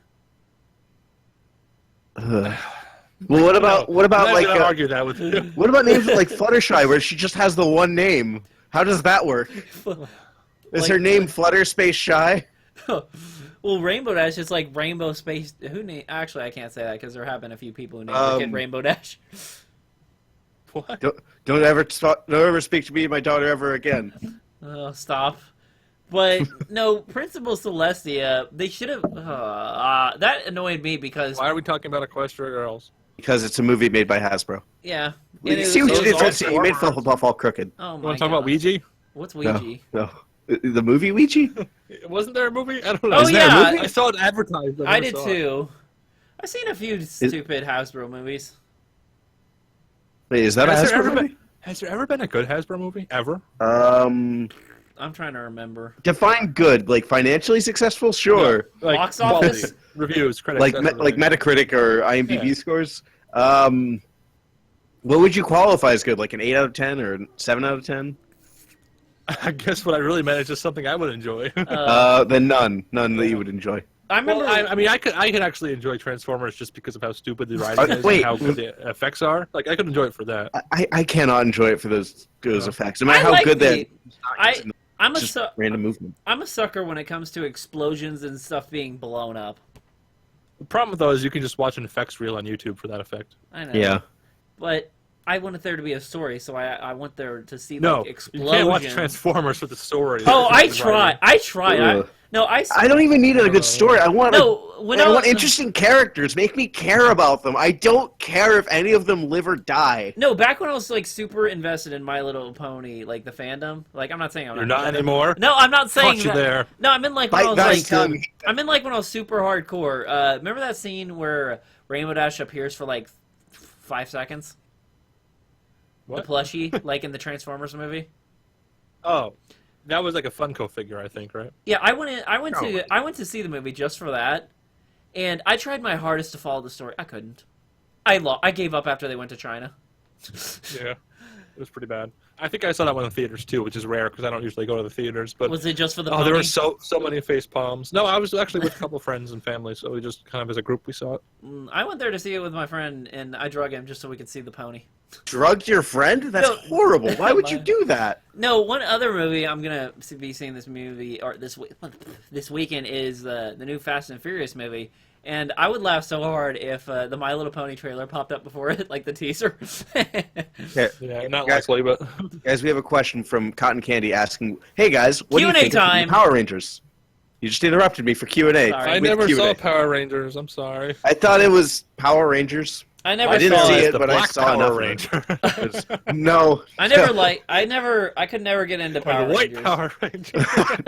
Well, what about I'm not like gonna argue that with you. what about names like Fluttershy, where she just has the one name? How does that work? Is Like- her name Flutter Space Shy? Well, Rainbow Dash is like Rainbow Space. Actually, I can't say that because there have been a few people who named their kid Rainbow Dash. What? Don't ever speak to me and my daughter ever again. Oh, stop. But no, Principal Celestia. They should have. That annoyed me because Why are we talking about Equestria Girls? Because it's a movie made by Hasbro. yeah. You see what you did, all Tootsie? You made Transformers. Flufflepuff all crooked. Oh You my want to talk about God. Ouija? What's Ouija? No. The movie Ouija? Wasn't there a movie? I don't know. Oh Is there a yeah, movie? I saw it advertised. I never did saw it. too. I've seen a few stupid Hasbro movies. Wait, is that a Has there Hasbro ever movie? been- Has there ever been a good Hasbro movie? Ever? I'm trying to remember. Define good. Like financially successful? Sure. Like Box quality, office? reviews, critics. Like that sort of like thing. Metacritic or IMDb Yeah. scores. What would you qualify as good? Like an 8 out of 10 or 7 out of 10? I guess what I really meant is just something I would enjoy. Then none that you would enjoy. I remember. Well, I mean, I could actually enjoy Transformers just because of how stupid the writing is wait. and how good the effects are. Like, I could enjoy it for that. I cannot enjoy it for those effects. No matter I how like good the- they're I'm a just I'm random movement. a sucker when it comes to explosions and stuff being blown up. The problem though is you can just watch an effects reel on YouTube for that effect. I know. Yeah. But I wanted there to be a story, so I want there to see No, like you explosions. can't watch Transformers for the story. Oh, I The tried. writing. I tried. Ugh. I I don't even need a good story. I want I want was- interesting characters. Make me care about them. I don't care if any of them live or die. No, back when I was like super invested in My Little Pony, like the fandom. Like I'm not saying I'm You're not anymore. No, I'm not saying Caught you that. there. No, I mean like when I Bite was that like tongue. I'm in like when I was super hardcore. Remember that scene where Rainbow Dash appears for like 5 seconds? What? The plushie, like in the Transformers movie. Oh, that was like a Funko figure, I think, right? Yeah, I went to see the movie just for that, and I tried my hardest to follow the story. I couldn't. I gave up after they went to China. Yeah, it was pretty bad. I think I saw that one in theaters too, which is rare because I don't usually go to the theaters. But Was it just for the? oh, there pony? were so many face palms. No, I was actually with a couple of friends and family, so we just kind of as a group we saw it. I went there to see it with my friend, and I drug him just so we could see the pony. Drugged your friend? That's No. horrible. Why would you do that? No, one other movie I'm gonna be seeing this movie or this weekend is the new Fast and Furious movie, and I would laugh so hard if the My Little Pony trailer popped up before it, like the teaser. Okay. Yeah, not Guys- likely, but Guys, we have a question from Cotton Candy asking, "Hey guys, what do you Q&A think of the time. Power Rangers?" You just interrupted me for Q&A. Sorry. I with never Q&A. saw Power Rangers. I'm sorry. I thought it was Power Rangers. I never I didn't saw see it. it, The but I Black saw enough Power of it. Ranger. No. I could never get into Or Power the White Rangers. Power Ranger.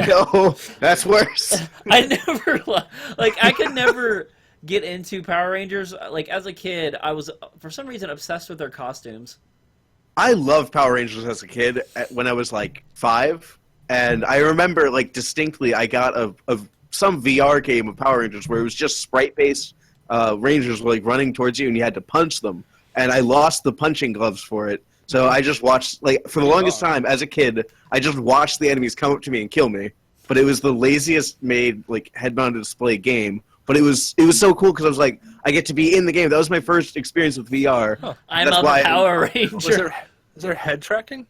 No, that's worse. I never I could never get into Power Rangers. Like as a kid, I was for some reason obsessed with their costumes. I loved Power Rangers as a kid when I was like 5, and I remember like distinctly I got some VR game of Power Rangers where it was just sprite-based Rangers were like running towards you and you had to punch them, and I lost the punching gloves for it. So I just watched like for the longest time as a kid, I just watched the enemies come up to me and kill me. But it was the laziest made like head-mounted display game. But it was so cool because I was like, I get to be in the game. That was my first experience with VR. Huh. I'm That's a why- Power Is Ranger. there head tracking?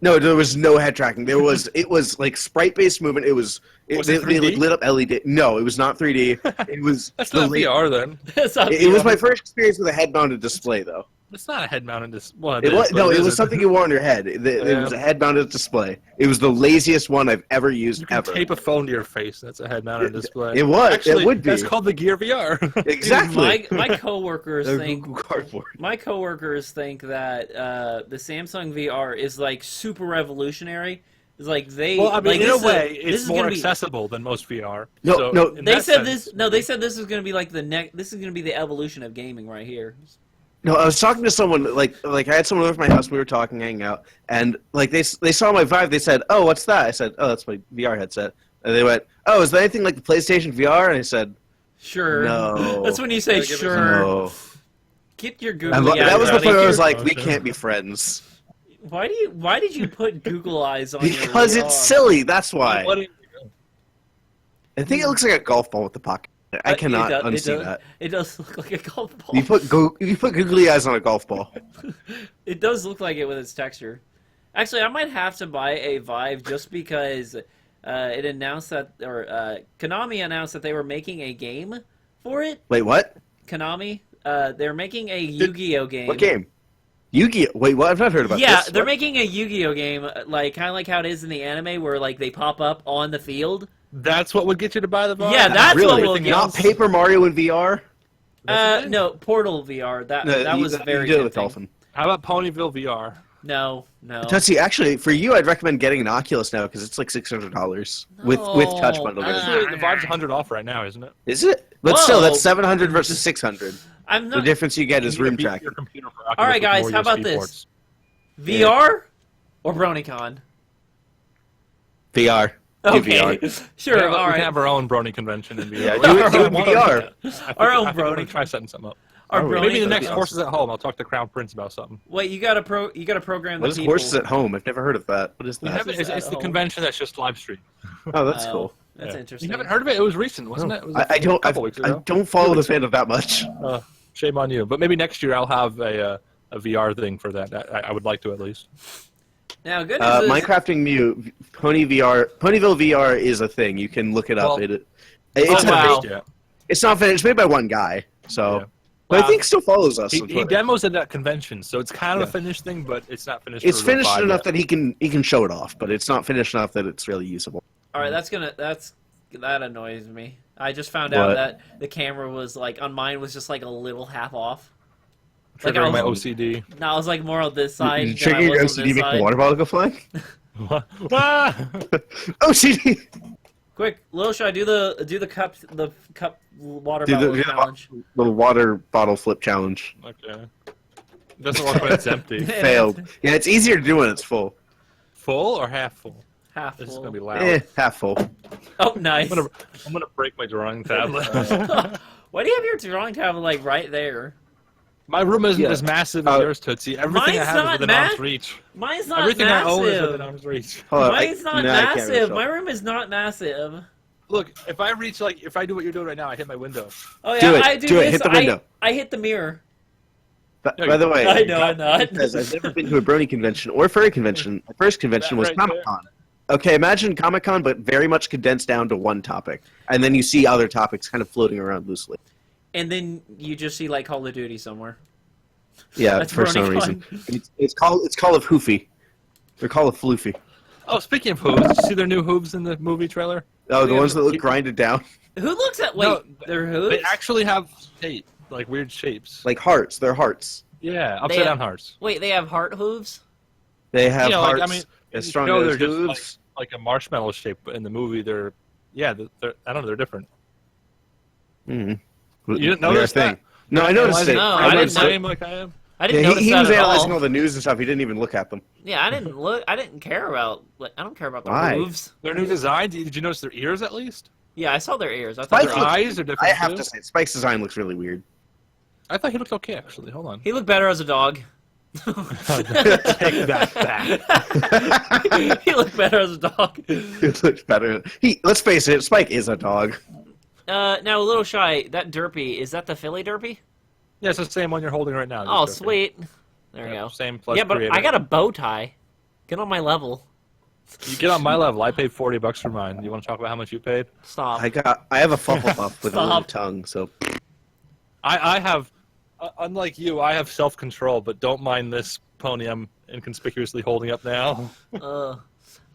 No, there was no head tracking. It was like sprite based movement. It was Was they, it they, like, 3D? lit up LED. No, it was not 3D. It was That's the not la- VR then. It's not It was VR. my first experience with a head mounted display though. It's not a head mounted display. Well, It was no, it was isn't. something you wore on your head. It Yeah. was a head mounted display. It was the laziest one I've ever used You can ever. tape a phone to your face. That's a head mounted display. It was. Actually, It would be. That's called the Gear VR. Exactly. My coworkers A think Google Cardboard. my coworkers think that the Samsung VR is like super revolutionary. It's like they Well, I mean, like, in a this is- way, this it's is more gonna be- accessible than most VR. No, So, no, in They that said sense- this. No, they said this is going to be like the next. This is going to be the evolution of gaming right here. No, I was talking to someone like I had someone over at my house. We were talking, hanging out, and like they saw my Vive. They said, "Oh, what's that?" I said, "Oh, that's my VR headset." And they went, "Oh, is that anything like the PlayStation VR?" And I said, Sure. "No." That's when you say sure. No. Get your And googly eyes. that was the out point of where I was here. like, "We can't be friends." Why did you put Google eyes on Because your it's VR? silly. That's why. What do you- I think it looks like a golf ball with the pocket. I cannot It unsee that. It does look like a golf ball. You put googly eyes on a golf ball. It does look like it with its texture. Actually, I might have to buy a Vive just because it announced that, or Konami announced that they were making a game for it. Wait, what? Konami, they're making a Yu-Gi-Oh game. What game? Yu-Gi-Oh! Wait, what? I've not heard about this. Yeah, they're What? making a Yu-Gi-Oh game, like kind of like how it is in the anime, where like they pop up on the field. That's what would get you to buy the Vive? Yeah, that's what Really? will get. Not Paper Mario in VR. No, Portal VR. That was very you did it with tempting. Dolphin. How about Ponyville VR? No. Tootsie, actually, for you, I'd recommend getting an Oculus now because it's like $600 with touch No. bundled in. Actually, the Vive's 100 off right now, isn't it? Is it? But still, Whoa. that's 700 versus 600. I'm The not. difference you get is You room need to beat tracking. your computer for All Oculus right, with guys. more How about USB this? ports. VR or BronyCon? VR. Do Okay, VR. sure. Yeah, all we right. can have our own Brony convention in VR. Yeah, do it Our in own VR. Our own I think I'm Brony. gonna try setting something up. Our Maybe Brony Maybe the that'd next be Horses at Home, I'll talk to Crown Prince about something. Wait, you gotta program the What is people. Horses at Home? I've never heard of that. What is We that? have it- it's the convention that's just live stream. Oh, that's Oh, cool. That's Yeah. interesting. You haven't heard of it? It was recent, wasn't it? It was I don't. a couple weeks I ago. don't follow the fandom that much. Shame on you. But maybe next year I'll have a VR thing for that. I would like to at least. Now, good news is Minecrafting Mew, Ponyville VR is a thing. You can look it up. Well- It's Oh, wow. Yeah. It's not finished. It's made by one guy, so. Yeah. But I Wow. think he still follows us. He on Twitter. demos at that convention, so it's kind of Yeah. a finished thing, but it's not finished. It's for the finished Vive enough yet. that he can show it off, but it's not finished enough that it's really usable. all right. That annoys me. I just found out What? that the camera was like on mine was just like a little half off. Like triggering my I was, OCD. no, I was like more on this side. Did you than I trigger your was on OCD this make the side. water bottle go flying? Ah! OCD. Quick, Lil, should I do the cup water Do bottle the challenge? water bottle flip challenge. Okay. It doesn't work when it's empty. Failed. Yeah, it's easier to do when it's full. Full or half full? Half This is full. gonna be loud. Half full. Oh, nice. I'm gonna break my drawing tablet. Why do you have your drawing tablet like right there? My room isn't Yeah. as massive as yours, Tootsie. Everything I Mine's have not is within ma- arm's reach. Mine's not Everything I own is massive. within arm's reach. Hold on, Mine's not no, I can't really massive. show. My room is not massive. Look, if I reach if I do what you're doing right now, I hit my window. Oh yeah, Do it, I do do it, this. hit the window. I hit the mirror. By the way, I know I'm not. because I've never been to a Brony convention or furry convention. My first convention That was right there. Comic-Con. Okay, imagine Comic-Con, but very much condensed down to one topic. And then you see other topics kind of floating around loosely. And then you just see like Call of Duty somewhere. Yeah, That's for some BronyCon. reason. It's Call of Hoofy. They're Call of Floofy. Oh, speaking of hooves, did you see their new hooves in the movie trailer? Oh, the Yeah, ones that look keep- grinded down? Who looks at No, their hooves? They actually have shape, like weird shapes. Like hearts. They're hearts. Yeah, They upside have- down hearts. Wait, they have heart hooves? They have You know, like, hearts I mean, as strong no, as they're just hooves. like a marshmallow shape, but in the movie they're I don't know, they're different. Mm-hmm. You didn't notice that? No, I noticed it. No, Are I you didn't the know- same like I am? I didn't Yeah, notice he that was at analyzing all. all the news and stuff. He didn't even look at them. Yeah, I didn't look. I didn't care about. I don't care about the Why? hooves. Their new design. Did you notice their ears at least? Yeah, I saw their ears. I thought Spike Their they were- eyes are different. I have too? to say, Spike's design looks really weird. I thought he looked okay actually. Hold on. he looked better as a dog. Take that back. He looked better as a dog. It looks better. Let's face it, Spike is a dog. Now, a little shy. That derpy, is that the Philly derpy? Yeah, it's the same one you're holding right now. Oh, just sweet. There you Yeah, go. same plus Yeah, but creator. I got a bow tie. Get on my level. You get on my level. I paid $40 for mine. You want to talk about how much you paid? Stop. I have a Flufflepuff with a little Stop. tongue, so I have, unlike you, I have self-control, but don't mind this pony I'm inconspicuously holding up now.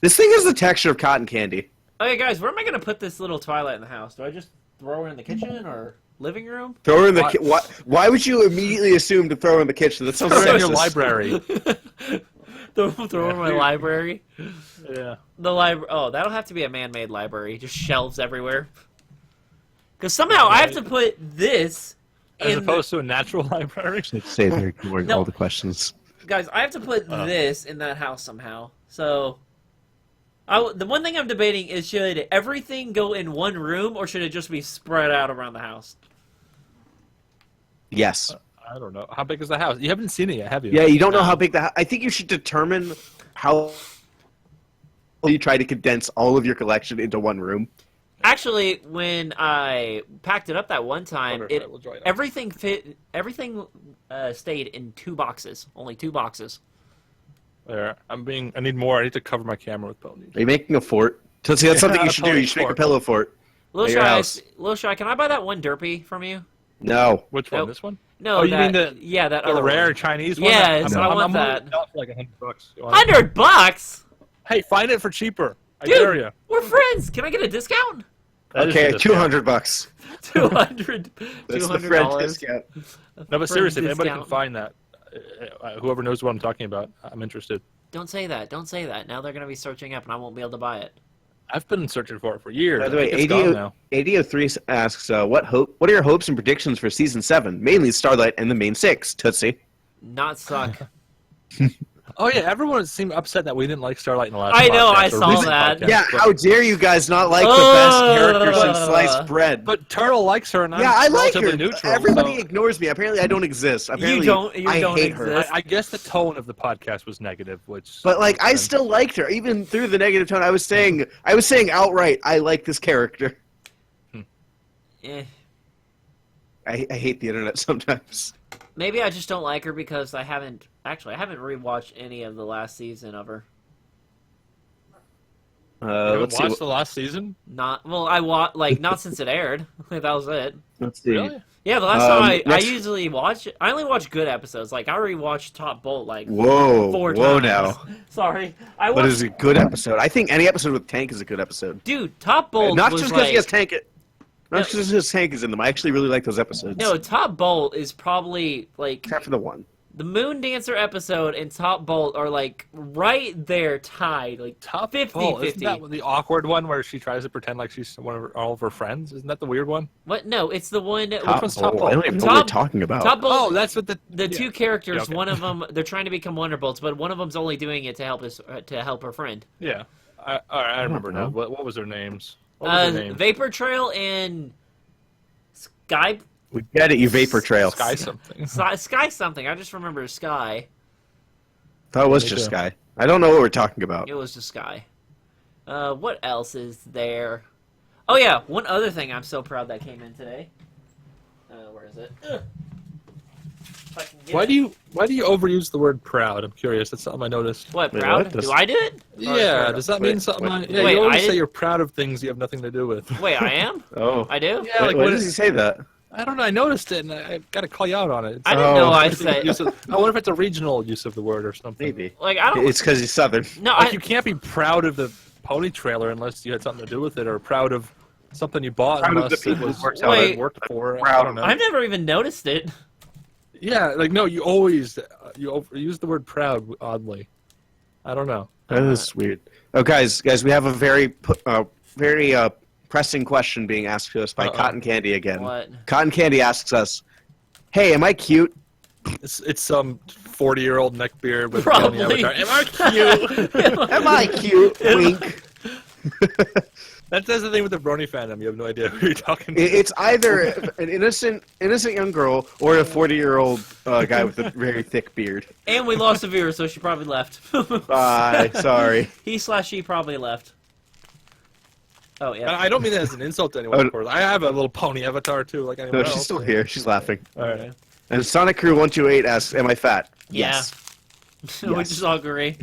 this thing has the texture of cotton candy. Okay, guys, where am I going to put this little Twilight in the house? Do I just throw her in the kitchen or living room? Throw her in the Why- why would you immediately assume to throw her in the kitchen? That sounds Throw it in your racist. library. throw her in my library? Yeah. The library. Oh, that'll have to be a man-made library. Just shelves everywhere. Because somehow I have to put this As opposed to a natural library? Say they're ignoring No. all the questions. Guys, I have to put this in that house somehow. So, the one thing I'm debating is should everything go in one room or should it just be spread out around the house? Yes. I don't know. How big is the house? You haven't seen it yet, have you? Yeah, you don't know how big I think you should determine how you try to condense all of your collection into one room. Actually, when I packed it up that one time, everything stayed in 2 boxes. Only 2 boxes. There. I need more. I need to cover my camera with ponies. Are you making a fort? Tootsie, that's something you should do. You should make a pillow fort. Little at your house. Shy, can I buy that one derpy from you? No. Which one? Nope. This one? No, Oh, you mean the that the other rare one. Chinese one? Yes, I'm, I want I'm that. For like $100. You want it? $100? Hey, find it for cheaper. I dare you. We're friends. Can I get a discount? Okay, $200. 200 That's the friend $200. discount. No, but seriously, if anybody discount. can find that, whoever knows what I'm talking about, I'm interested. Don't say that. Don't say that. Now they're going to be searching up and I won't be able to buy it. I've been searching for it for years. By the way, I think it's gone now. 8003 asks, what are your hopes and predictions for Season 7? Mainly Starlight and the main 6, Tootsie. Not suck. Oh yeah, everyone seemed upset that we didn't like Starlight in the last I know, podcast, I or saw recent that. podcast, Yeah, but- how dare you guys not like the best characters in sliced bread? But Turtle likes her, and I'm yeah, I like her. relatively neutral. Everybody so ignores me. Apparently, I don't exist. Apparently, You I don't hate her. exist. I guess the tone of the podcast was negative, which. But like, I still liked her, even through the negative tone. I was saying outright, I like this character. Eh. I hate the internet sometimes. Maybe I just don't like her because I haven't rewatched any of the last season of her. You haven't Let's see. watched the last season? Not not since it aired. That was it. Let's see. Really? Yeah, the last time I next- usually watch I only watch good episodes. Like I rewatched Top Bolt like Whoa, 4 whoa times. now. Sorry. What is a good episode? I think any episode with Tank is a good episode. Dude, Top Bolt Not was just because like, he has Tank. Not just because his Tank is in them. I actually really like those episodes. No, Top Bolt is probably like except for the one. the Moon Dancer episode and Top Bolt are like right there tied, like Top 50-50. Bolt, isn't that the awkward one where she tries to pretend like she's all of her friends? Isn't that the weird one? What? No, it's the one. Which one's Top I don't even know what Top- we're talking about. Top Bolt. Oh, that's what the The yeah. two characters, Yeah, okay. one of them, they're trying to become Wonderbolts, but one of them's only doing it to help her friend. Yeah, I remember know. now. What was their names? What was their names? Vapor Trail and Sky. We get it, you vapor trail. Sky something. Sky something. I just remember Sky. That was Me just too. Sky. I don't know what we're talking about. It was just Sky. What else is there? Oh yeah, one other thing I'm so proud that came in today. Where is it? If I can get Why it. do you overuse the word proud? I'm curious. That's something I noticed. What, Wait, proud? what? This- Do I do it? Yeah, does that mean Wait, something? wait, Yeah, wait, you always I say did- you're proud of things you have nothing to do with. Wait, I am? Oh. I do? Yeah, Wait, like why what does he say that? I don't know. I noticed it, and I got to call you out on it. I didn't know I It's a said... use of- I wonder if it's a regional use of the word or something. Maybe. Like, I don't... It's because he's Southern. No, Like you can't be proud of the pony trailer unless you had something to do with it, or proud of something you bought Proud of unless the it people was who worked on it. worked for. Proud I don't know. I've never even noticed it. Yeah, like no, you always use the word proud oddly. I don't know. That is weird. Oh, guys, we have a very pressing question being asked to us by Cotton Candy again. What? Cotton Candy asks us, "Hey, am I cute?" It's some 40-year-old neckbeard with Probably. a avatar. Am I cute? Am I cute? Wink. That's the thing with the Brony fandom. You have no idea who you're talking to. It's either an innocent young girl or a 40-year-old guy with a very thick beard. And we lost a viewer, so she probably left. Bye. Sorry. He/she probably left. Oh, yeah. I don't mean that as an insult to anyone, Oh, of course. I have a little pony avatar too, like anyone No, else. she's still here. She's laughing. All right. And Sonic Crew 128 asks, "Am I fat?" Yeah. Yes. We Yes. just all agree.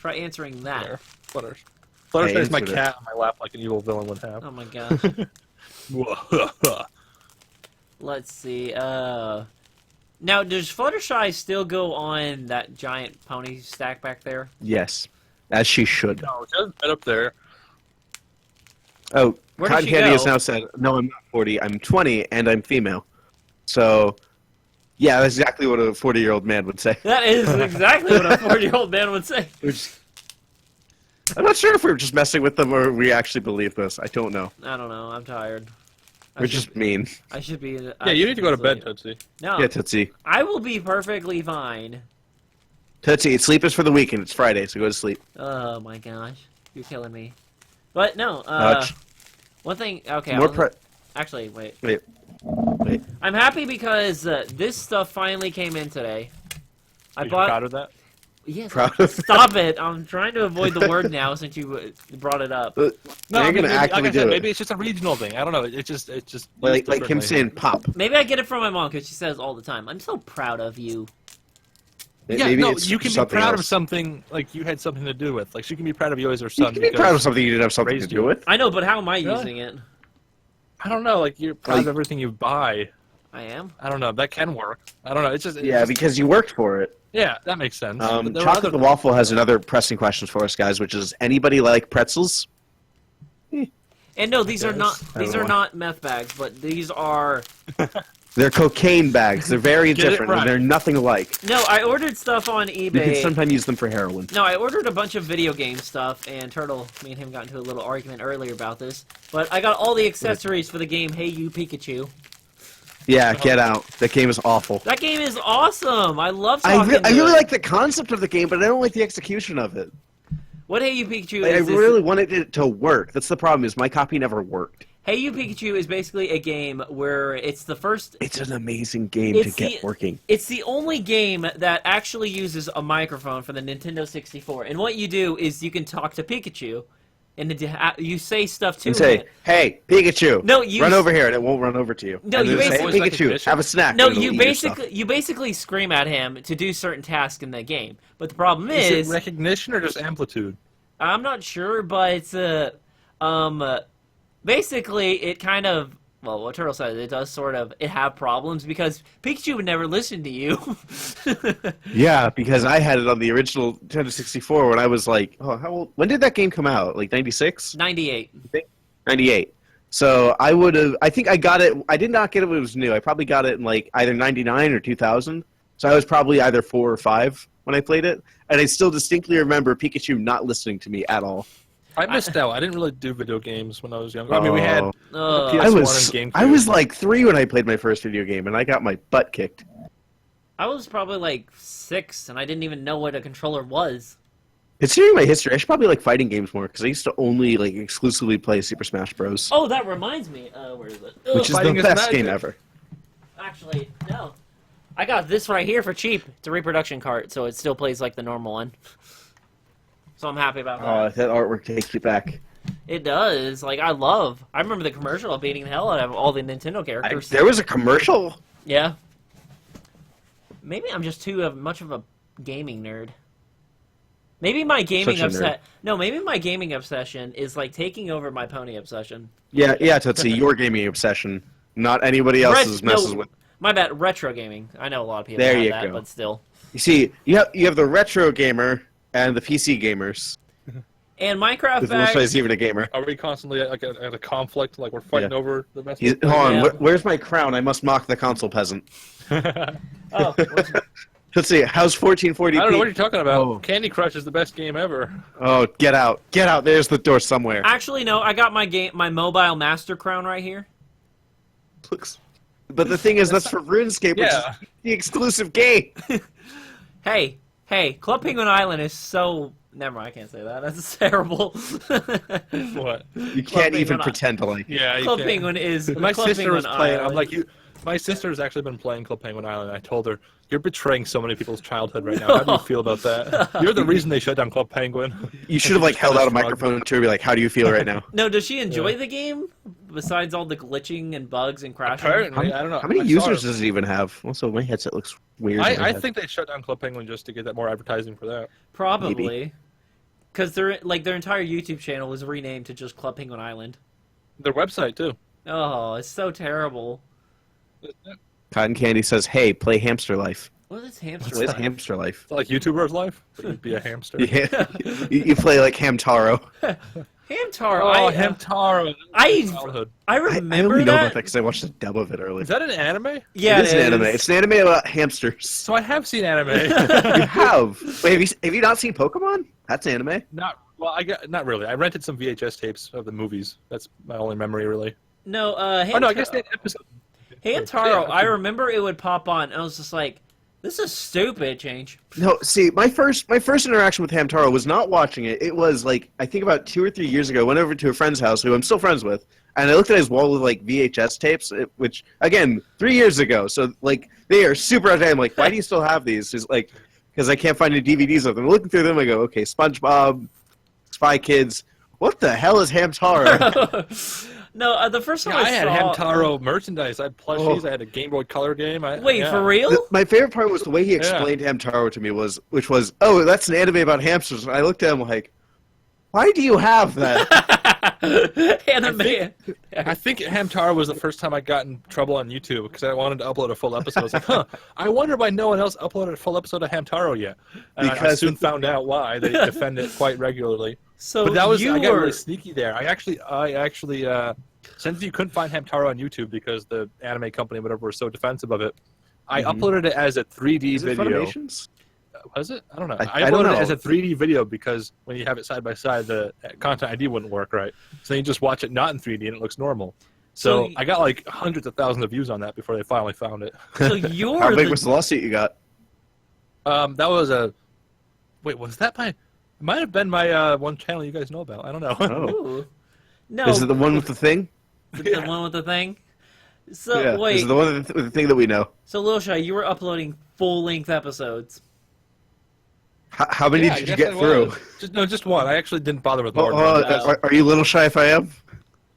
Try answering that. There. Fluttershy. Fluttershy is my answered it. cat on my lap like an evil villain would have. Oh my gosh. Let's see. Now, does Fluttershy still go on that giant pony stack back there? Yes. As she should. No, just right up there. Oh, Where did Cotton she Candy go? has now said, "No, I'm not 40. I'm 20, and I'm female." So, yeah, that's exactly what a 40-year-old man would say. That is exactly what a 40-year-old man would say. I'm not sure if we're just messing with them or we actually believe this. I don't know. I don't know. I'm tired. We're just mean. I should be. Yeah, you need to go to bed, Tootsie. No. Yeah, Tootsie. I will be perfectly fine. Tootsie, sleep is for the weekend. It's Friday, so go to sleep. Oh my gosh, you're killing me. But no. One thing. Okay. Actually, wait. Wait. I'm happy because this stuff finally came in today. Are you proud of that? Yes. Proud of Stop it! I'm trying to avoid the word now since you brought it up. No, I you're mean, gonna actively do it. maybe it's just a regional thing. I don't know. It's just Like him saying "pop." Maybe I get it from my mom because she says all the time, "I'm so proud of you." Yeah, Maybe no, it's you can be something proud else. of something like you had something to do with. Like she can be proud of you as her You son. can be proud of something you didn't have something to raised do you. with. I know, but how am I Really? using it? I don't know. Like you're proud of everything you buy. I am. I don't know. That can work. I don't know. It's just Because you worked for it. yeah, that makes sense. But there are Chocolate other- the Waffle has another pressing question for us, guys, which is: anybody like pretzels? And no, these are not. I These don't are know. not meth bags, but these are. They're cocaine bags. They're very Get it different, right. and they're nothing alike. No, I ordered stuff on You can eBay. sometimes use them for heroin. No, I ordered a bunch of video game stuff, and Turtle, me and him got into a little argument earlier about this. But I got all the accessories for the game Hey You Pikachu. Yeah, get out. That game is awful. That game is awesome. I love I talking to really it. like the concept of the game, but I don't like the execution of it. What Hey You Pikachu Like, I is. really wanted it to work. That's the problem. Is my copy never worked. Hey You Pikachu is basically a game where it's the first. It's an amazing game to It's get working. It's the only game that actually uses a microphone for the Nintendo 64. And what you do is you can talk to Pikachu, and you say stuff to And say, it. "Hey, Pikachu, No, you run over here," and it won't run over to you. No, and you then say, basically- "Hey, Pikachu, Recognition? have a snack." No, and it'll you eat your stuff. basically scream at him to do certain tasks in the game. But the problem Is is, it recognition or just amplitude? I'm not sure, but basically it kind of. Well, what Turtle said, it does sort of have problems because Pikachu would never listen to you. Yeah, because I had it on the original Nintendo 64 when I was like, oh, how old? When did that game come out? Like 96? 98. 98. So I think I got it. I did not get it when it was new. I probably got it in like either 99 or 2000. So I was probably either 4 or 5 when I played it. And I still distinctly remember Pikachu not listening to me at all. I missed out. I didn't really do video games when I was younger. I mean, we had Uh, PS1 I was and GameCube. I was like 3 when I played my first video game, and I got my butt kicked. I was probably like 6, and I didn't even know what a controller was. Considering my history, I should probably like fighting games more because I used to only like exclusively play Super Smash Bros. Oh, that reminds me. Where is it? Which is the Fighting is best magic. game ever. Actually, no. I got this right here for cheap. It's a reproduction cart, so it still plays like the normal one. So I'm happy about that. Oh, that artwork takes you back. It does. Like, I remember the commercial beating the hell out of all the Nintendo characters. There was a commercial. Yeah. Maybe I'm just too much of a gaming nerd. Maybe my gaming Such a nerd. maybe my gaming obsession is like taking over my pony obsession. Yeah, Tootsie, your gaming obsession, not anybody else's messes with. My bad, retro gaming. I know a lot of people There have you that, go. but still. You see, you have the retro gamer and the PC gamers. And Minecraft If this bags. is even a gamer. Are we constantly at a conflict? Like we're fighting Yeah. over the best? Hold on, Yeah. where's my crown? I must mock the console peasant. Oh, Let's see, how's 1440p? I don't know what you're talking about. Oh. Candy Crush is the best game ever. Oh, get out. Get out. There's the door somewhere. actually, no. I got my mobile master crown right here. But the thing is, that's for RuneScape, which Yeah. is the exclusive game. Hey, Club Penguin Island is so. Never mind, I can't say that. That's terrible. What? You Club can't even Penguin pretend to like. Yeah, you Club can't. Penguin is. My Club sister was Penguin playing. I'm Island. like, my sister's actually been playing Club Penguin Island. I told her, "You're betraying so many people's childhood right now. How do you feel about that? You're the reason they shut down Club Penguin." You should have like held out a Shrug. microphone to her and be like, "How do you feel right now?" No, does she enjoy the game? Besides all the glitching and bugs and crashing? Apparently, I don't know. How many I saw users her. does it even have? Also, my headset looks weird. in my I head. think they shut down Club Penguin just to get that more advertising for that. Probably. Because their entire YouTube channel was renamed to just Club Penguin Island. Their website too. Oh, it's so terrible. Cotton Candy says, "Hey, play Hamster Life." What is hamster? What is life? Hamster Life? It's like YouTuber's life, but you'd be a hamster. Yeah. you play like Hamtaro. Hamtaro. Oh, Hamtaro. Childhood. I I remember only know that. about that because I watched a dub of it earlier. Is that an anime? Yeah, it is an anime. It's an anime about hamsters. So I have seen anime. You have. Wait, have you not seen Pokemon? That's anime. Not really. I rented some VHS tapes of the movies. That's my only memory, really. No, Oh no, I guess they had episodes. Hamtaro, Yeah, I remember it would pop on, and I was just like, this is stupid, Change. No, see, my first interaction with Hamtaro was not watching it. It was like I think about 2 or 3 years ago. I went over to a friend's house who I'm still friends with, and I looked at his wall of like VHS tapes, which again 3 years ago. So like they are super outdated. I'm like, why do you still have these? He's like, because I can't find any DVDs of them. Looking through them, I go, okay, SpongeBob, Spy Kids. What the hell is Hamtaro? No, the first time I had saw Hamtaro merchandise. I had plushies. I had a Game Boy Color game. Wait, for real? My favorite part was the way he explained Hamtaro to me which was, oh, that's an anime about hamsters. And I looked at him like, why do you have that? Anime. I think Hamtaro was the first time I got in trouble on YouTube because I wanted to upload a full episode. I was like, I wonder why no one else uploaded a full episode of Hamtaro yet. And I soon found out why. They defend it quite regularly. So but that was I got really sneaky there. I actually since you couldn't find Hamtaro on YouTube because the anime company whatever was so defensive of it, I uploaded it as a 3D video. Was it? I don't know. I uploaded it as a 3D video because when you have it side by side, the content ID wouldn't work right. So you just watch it not in 3D and it looks normal. So I got like hundreds of thousands of views on that before they finally found it. So you're How big was the lawsuit you got? That was a. Wait, was that my? It might have been my one channel you guys know about. I don't know. Ooh. No. Is it the one with the thing? The one with the thing? So wait. Is it the one with the thing that we know? So Lil Shy, you were uploading full-length episodes. How many did you get through? Just one. I actually didn't bother with more. Are you little shy if I am?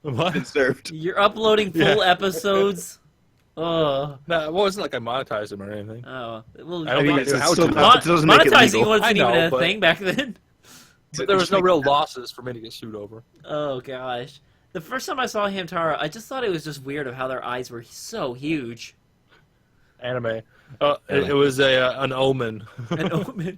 What? Deserved. You're uploading full episodes. Oh. No, it wasn't like I monetized them or anything. Oh. Well, I don't even know how to. Monetizing wasn't even a thing back then. But there was no real losses for me to get sued over. Oh gosh. The first time I saw Hamtaro, I just thought it was just weird of how their eyes were so huge. Anime. It was an omen. An omen.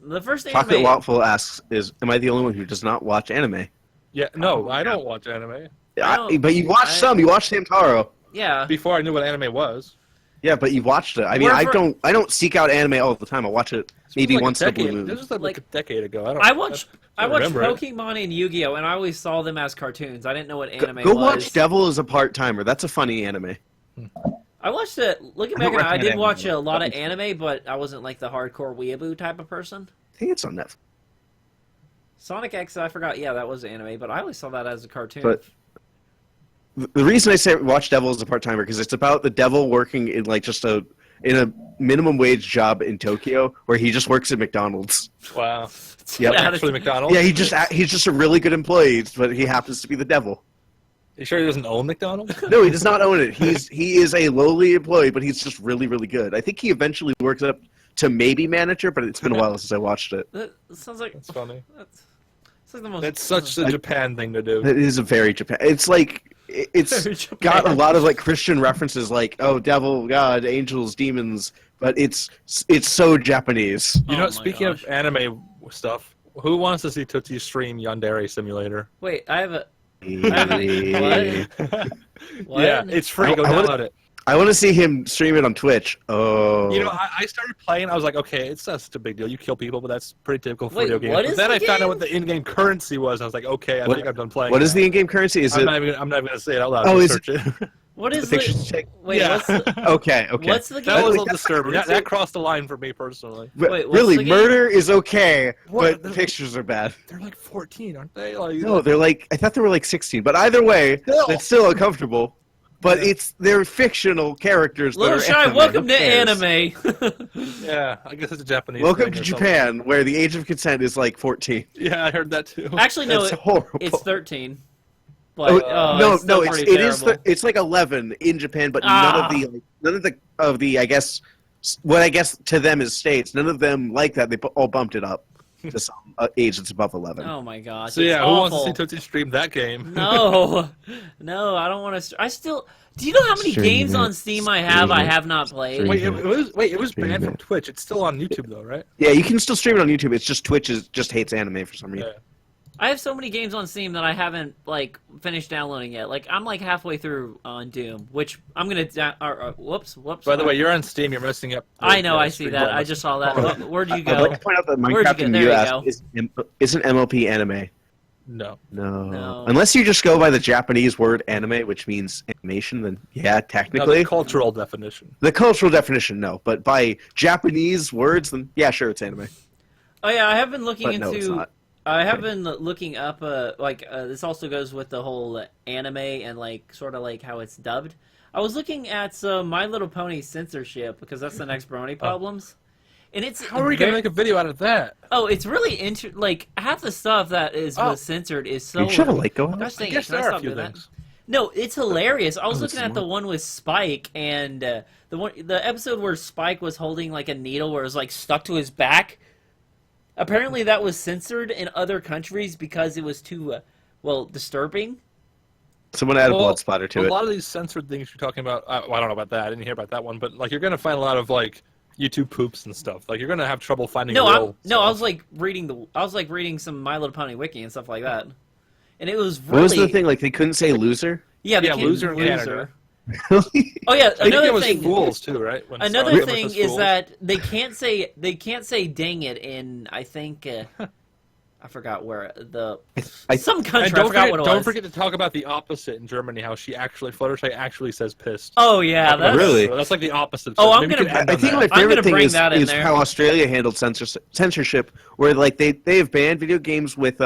The first anime... Chocolate Waffle asks, am I the only one who does not watch anime? Yeah, no, I don't watch anime. But you watched some. You watched Hamtaro. Yeah. Before I knew what anime was. Yeah, but you watched it. I mean, I don't seek out anime all the time. I watch it maybe once in a blue moon. This was like a decade ago. I watched Pokemon and Yu-Gi-Oh, and I always saw them as cartoons. I didn't know what anime was. Go watch Devil is a Part-Timer. That's a funny anime. I watched it. Looking back at it, I did watch a lot of anime, but I wasn't like the hardcore weeaboo type of person. I think it's on Netflix. Sonic X, I forgot. Yeah, that was anime, but I always saw that as a cartoon. But the reason I say watch Devil is a Part-Timer because it's about the devil working in like in a minimum wage job in Tokyo where he just works at McDonald's. Wow. Yep. Actually McDonald's? Yeah, he's just a really good employee, but he happens to be the devil. You sure he doesn't own McDonald's? No, he does not own it. He is a lowly employee, but he's just really, really good. I think he eventually works up to maybe manager, but it's been a while since I watched it. That sounds like... That's funny. It's like the most... That's such a Japan thing to do. It is a very Japan... It's got a lot of like Christian references, like devil, God, angels, demons, but it's so Japanese. You know, speaking of anime stuff, who wants to see Tootsie stream Yandere Simulator? Wait, I have a... What? Yeah, it's free. Go download it. I want to see him stream it on Twitch. Oh. You know, I started playing. I was like, okay, it's not such a big deal. You kill people, but that's pretty typical for Wait, video games. what But is then the I found game? out what the in-game currency was. I was like, okay, I think I'm done playing. What is the in-game currency? I'm not even going to say it out loud. Oh, is search it? What is the Wait, Yeah. what's the... Okay. What's the game? That was a little disturbing. That crossed the line for me personally. Wait, what's really, the game? murder is okay, What? but pictures are bad. They're like 14, aren't they? Like, No, they're like, I thought they were like 16, but either way, it's still uncomfortable. But they're fictional characters. Little Shy, welcome to anime. Yeah, I guess it's a Japanese Welcome thing to or Japan, where the age of consent is like 14. something. Yeah, I heard that too. Actually, no, That's horrible. it's 13. But, No, it's it is. It's like 11 in Japan, but none of the I guess what I guess to them is states. None of them like that. They all bumped it up to some age that's above 11. Oh my gosh. So yeah, it's who wants to awful. see Tootsie stream that game? No, I don't want to. I still. Do you know how many games on Steam I have not played? Wait, it was banned from Twitch. It's still on YouTube though, right? Yeah, you can still stream it on YouTube. It's just Twitch just hates anime for some reason. Yeah. I have so many games on Steam that I haven't finished downloading yet. Like I'm like halfway through on Doom, which I'm gonna. Whoops. By the way, you're on Steam. You're messing up. I know. I see that. I just saw that. Where'd you I'd go? like to point out that Where'd you Minecraft go? in There the you US go. is an MLP anime. No. No. Unless you just go by the Japanese word anime, which means animation, then yeah, No, technically. the cultural definition. The cultural definition, no. But by Japanese words, then yeah, sure, it's anime. Oh yeah, I have been looking But into. no, it's not. I have been looking up. This also goes with the whole anime and like sort of like how it's dubbed. I was looking at some My Little Pony censorship because that's the next Brony problems, and it's How are we gonna make a video out of that? Oh, it's really like half the stuff that was censored is so. You should have a light going on. Gosh, dang I it, guess can I there are a stop few doing that? things. No, it's hilarious. I was Oh, looking this at is the one with Spike and the episode where Spike was holding like a needle where it was like stuck to his back. Apparently, that was censored in other countries because it was too disturbing. Someone add a blood splatter to a it. lot of these censored things you're talking about, well, I don't know about that. I didn't hear about that one, but like you're gonna find a lot of like YouTube poops and stuff. Like you're gonna have trouble finding. I was like reading some My Little Pony wiki and stuff like that, and it was really. What was the thing? Like they couldn't say loser. Yeah, loser in Canada. Oh yeah, I think it another was thing. fools too, right? When Another Star Wars thing was is fools. that they can't say dang it in I think I forgot where some country. And I forgot what it was. don't forget to talk about the opposite in Germany. How Fluttershy actually says pissed. Oh yeah, that's Really? So that's like the opposite. Oh, So I'm maybe we gonna- can end I on think that. my I'm favorite gonna thing bring is, that in is there. how Australia handled censorship, where like they have banned video games with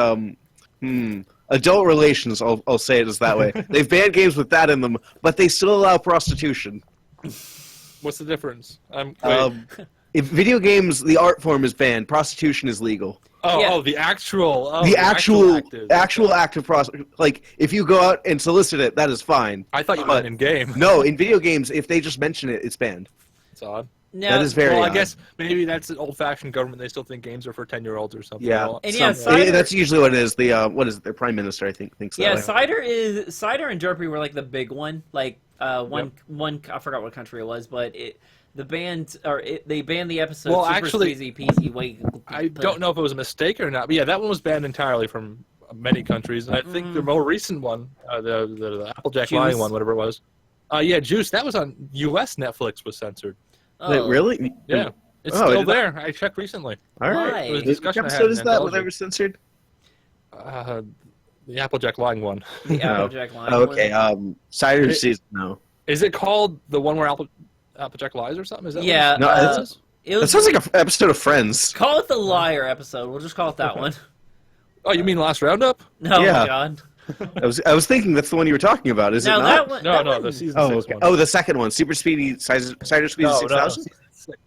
adult relations. I'll say it as that way. They've banned games with that in them, but they still allow prostitution. What's the difference? If video games, the art form is banned, prostitution is legal. The actual. The actual active. act of prostitution, like if you go out and solicit it, that is fine. I thought you meant in game. No, in video games, if they just mention it, it's banned. It's odd. Now, That is very. Well, I odd. guess maybe that's an old-fashioned government. They still think games are for 10-year-olds or something. Yeah, Well, And yeah, something. Cider- That's usually what it is. The what is it? Their prime minister, I think, thinks that. yeah, way. Cider and Derpy were like the big one. Like one I forgot what country it was, but they banned the episode. Well, Super actually, Squeezy Peasy Wait. I don't know if it was a mistake or not, but yeah, that one was banned entirely from many countries. And I think the more recent one, the Applejack Juice. Lying one, whatever it was, Juice, that was on U.S. Netflix was censored. Wait, really? Yeah, it's Oh, still did that- there. I checked recently. All Why? right. It was a Which discussion I had episode in is that? Anthology. Whatever censored. The Applejack Lying one. The Applejack Line. Oh, okay. Cider It- season. No. Is it called the one where Applejack lies or something? Is that Yeah, what No, it it's- was? It That was. sounds like an episode of Friends. Call it the liar episode. We'll just call it that one. Oh, you mean Last Roundup? No, Yeah. God. I was thinking that's the one you were talking about. Is No, it that not? one. No, that no, one- the season Oh, 6 okay. one. Oh, the second one, Super Speedy Cider Squeezy no, 6000. season 6.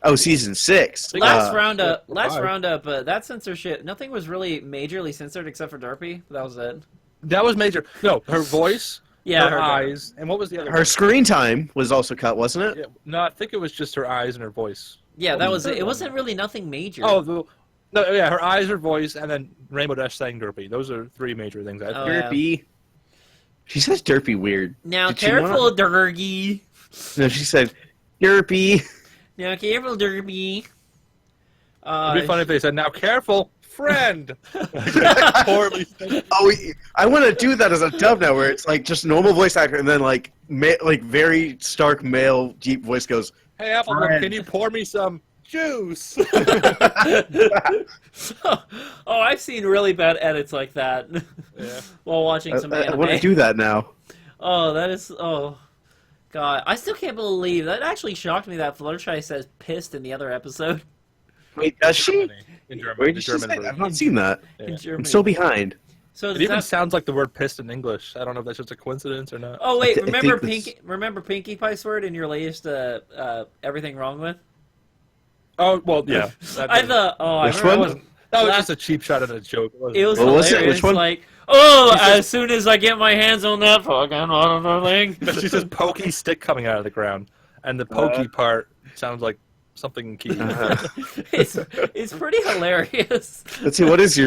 Oh, season 6. Last roundup. Last five. roundup. That censorship. Nothing was really majorly censored except for Derpy. That was it. That was major. No, her voice, Yeah, her her- eyes, and what was the other Her one? screen time was also cut, wasn't it? Yeah, no, I think it was just her eyes and her voice. Yeah, What that was was the it. third It one? wasn't really nothing major. Oh, no, yeah, her eyes, her voice, and then Rainbow Dash saying Derpy. Those are three major things. I think. Oh, yeah. Derpy. She says Derpy weird. Now Did she careful, not? Dergy. No, she said Derpy. Now careful, Derpy. It'd be funny if they said, "Now careful, friend." Poorly said. Oh, I want to do that as a dub now, where it's like just normal voice actor, and then like very stark male deep voice goes. Hey, Apple, Friend. can you pour me some juice? Oh, I've seen really bad edits like that Yeah. while watching some I anime. want to do that now. Oh, that is. Oh, God. I still can't believe that actually shocked me that Fluttershy says pissed in the other episode. Wait, does she? In German, Where the did she German say? version. I've not seen that. Yeah. In Germany. I'm so behind. So It does even that... sounds like the word pissed in English. I don't know if that's just a coincidence or not. Oh wait, I remember think Pinkie? Remember Pinkie Pie's word in your latest Everything Wrong With? Oh, well, yeah. That I doesn't- thought. Oh, I Which remember. one? that was last- just a cheap shot at a joke. It was What was it? hilarious. Which one? Like, oh, She says- as soon as I get my hands on that fucking other thing. But she says pokey stick coming out of the ground, and the pokey part sounds like something key. It's pretty hilarious. Let's see. What is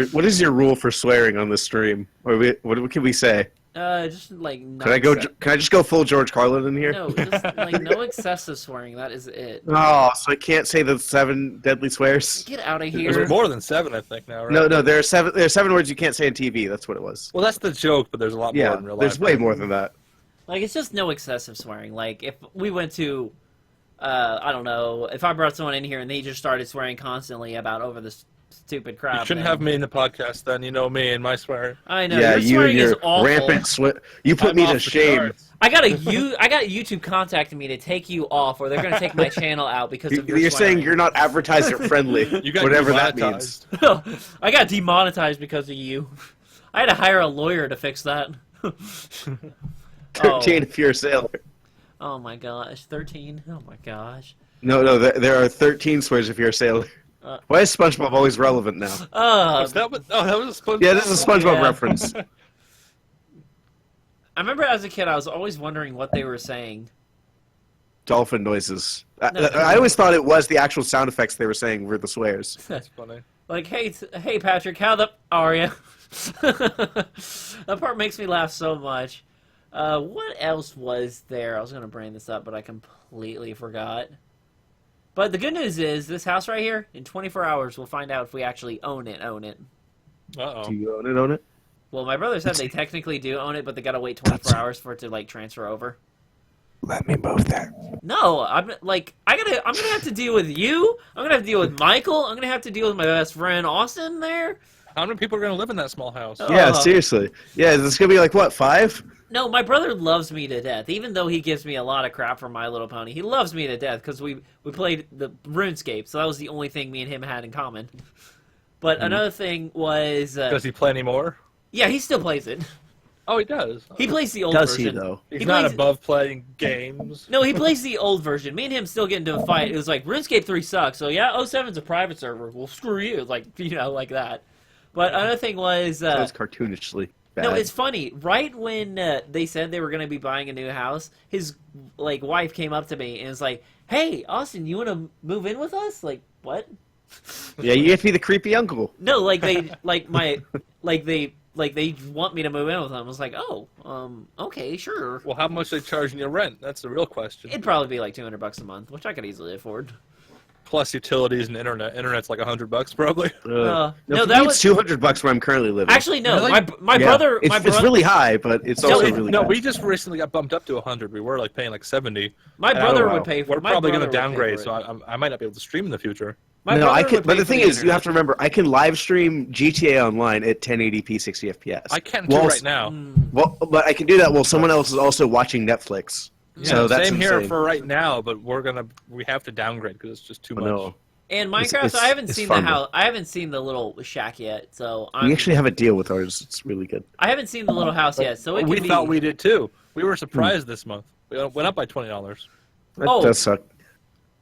your rule for swearing on the stream? What can we say? Just like no. Can I just go full George Carlin in here? No, just like no excessive swearing. That is it. Oh, so I can't say the 7 deadly swears. Get out of There's here. more than 7, I think, now, right? No, there are 7. There are 7 words you can't say on TV. That's what it was. Well, that's the joke, but there's a lot more Yeah, in real life. there's way more than that. Like it's just no excessive swearing. Like if we went to, I don't know, if I brought someone in here and they just started swearing constantly about over the stupid crap. You shouldn't then. have me in the podcast then. You know me and my swearing. I know. Yeah, your you and swearing is your awful. rampant You put I'm me off to the shame. charts. I got YouTube contacting me to take you off, or they're going to take my channel out because of your You're swearing. saying you're not advertiser friendly. You got whatever that means. demonetized. I got demonetized because of you. I had to hire a lawyer to fix that. 13 if you're a sailor. Oh my gosh, 13. Oh my gosh. No, there are 13 swears if you're a sailor. Why is SpongeBob always relevant now? That was a SpongeBob. Yeah, this is a SpongeBob Yeah. reference. I remember as a kid, I was always wondering what they were saying. Dolphin noises. No. I always thought it was the actual sound effects they were saying were the swears. That's funny. Like, hey, Patrick, how the are you? That part makes me laugh so much. What else was there? I was gonna bring this up, but I completely forgot. But the good news is, this house right here, in 24 hours, we'll find out if we actually own it. Uh-oh. Do you own it? Well, my brother said they technically do own it, but they gotta wait 24 hours for it to like transfer over. Let me move there. No, I'm gonna have to deal with you. I'm gonna have to deal with Michael. I'm gonna have to deal with my best friend Austin there. How many people are going to live in that small house? Yeah, seriously. Yeah, this is gonna be like what, 5? No, my brother loves me to death. Even though he gives me a lot of crap for My Little Pony, he loves me to death because we played the RuneScape, so that was the only thing me and him had in common. But another thing was... Does he play anymore? Yeah, he still plays it. Oh, he does. He plays the old Does version. he, though? He's He not plays- above playing games. No, he plays the old version. Me and him still get into a fight. It was like, RuneScape 3 sucks, so yeah, 07's a private server. Well, screw you. Like, like that. But another thing was... Sounds cartoonishly bad. No, it's funny. Right when they said they were going to be buying a new house, his wife came up to me and was like, "Hey, Austin, you want to move in with us?" Like, what? Yeah, you have to be the creepy uncle. No, they want me to move in with them. I was like, "Oh, okay, sure." Well, how much are they charging you rent? That's the real question. It'd probably be like $200 a month, which I could easily afford. Plus utilities and internet. Internet's like $100 probably. No, no, that it's $200 where I'm currently living. Actually, no. Really? My Yeah. brother, It's really high, but it's also really no, bad. we just recently got bumped up to 100. We were like paying like 70. my And brother wow. would pay for. We're my probably brother going to would pay for downgrade, it. so I might not be able to stream in the future. My No, brother I can. would But pay the for thing the is, you have to remember, I can live stream GTA Online at 1080p 60 FPS. I can't Well, do right now. Well, but I can do that while someone else is also watching Netflix. Yeah, So that's same here insane. for right now, but we have to downgrade because it's just too much. No. And It's- Minecraft, it's- I haven't it's seen fun, the house. I haven't seen the little shack yet, so We actually have a deal with ours. It's really good. I haven't seen the little house yet, so it We could be. thought we did too. We were surprised this month. We went up by $20. That Oh. does suck.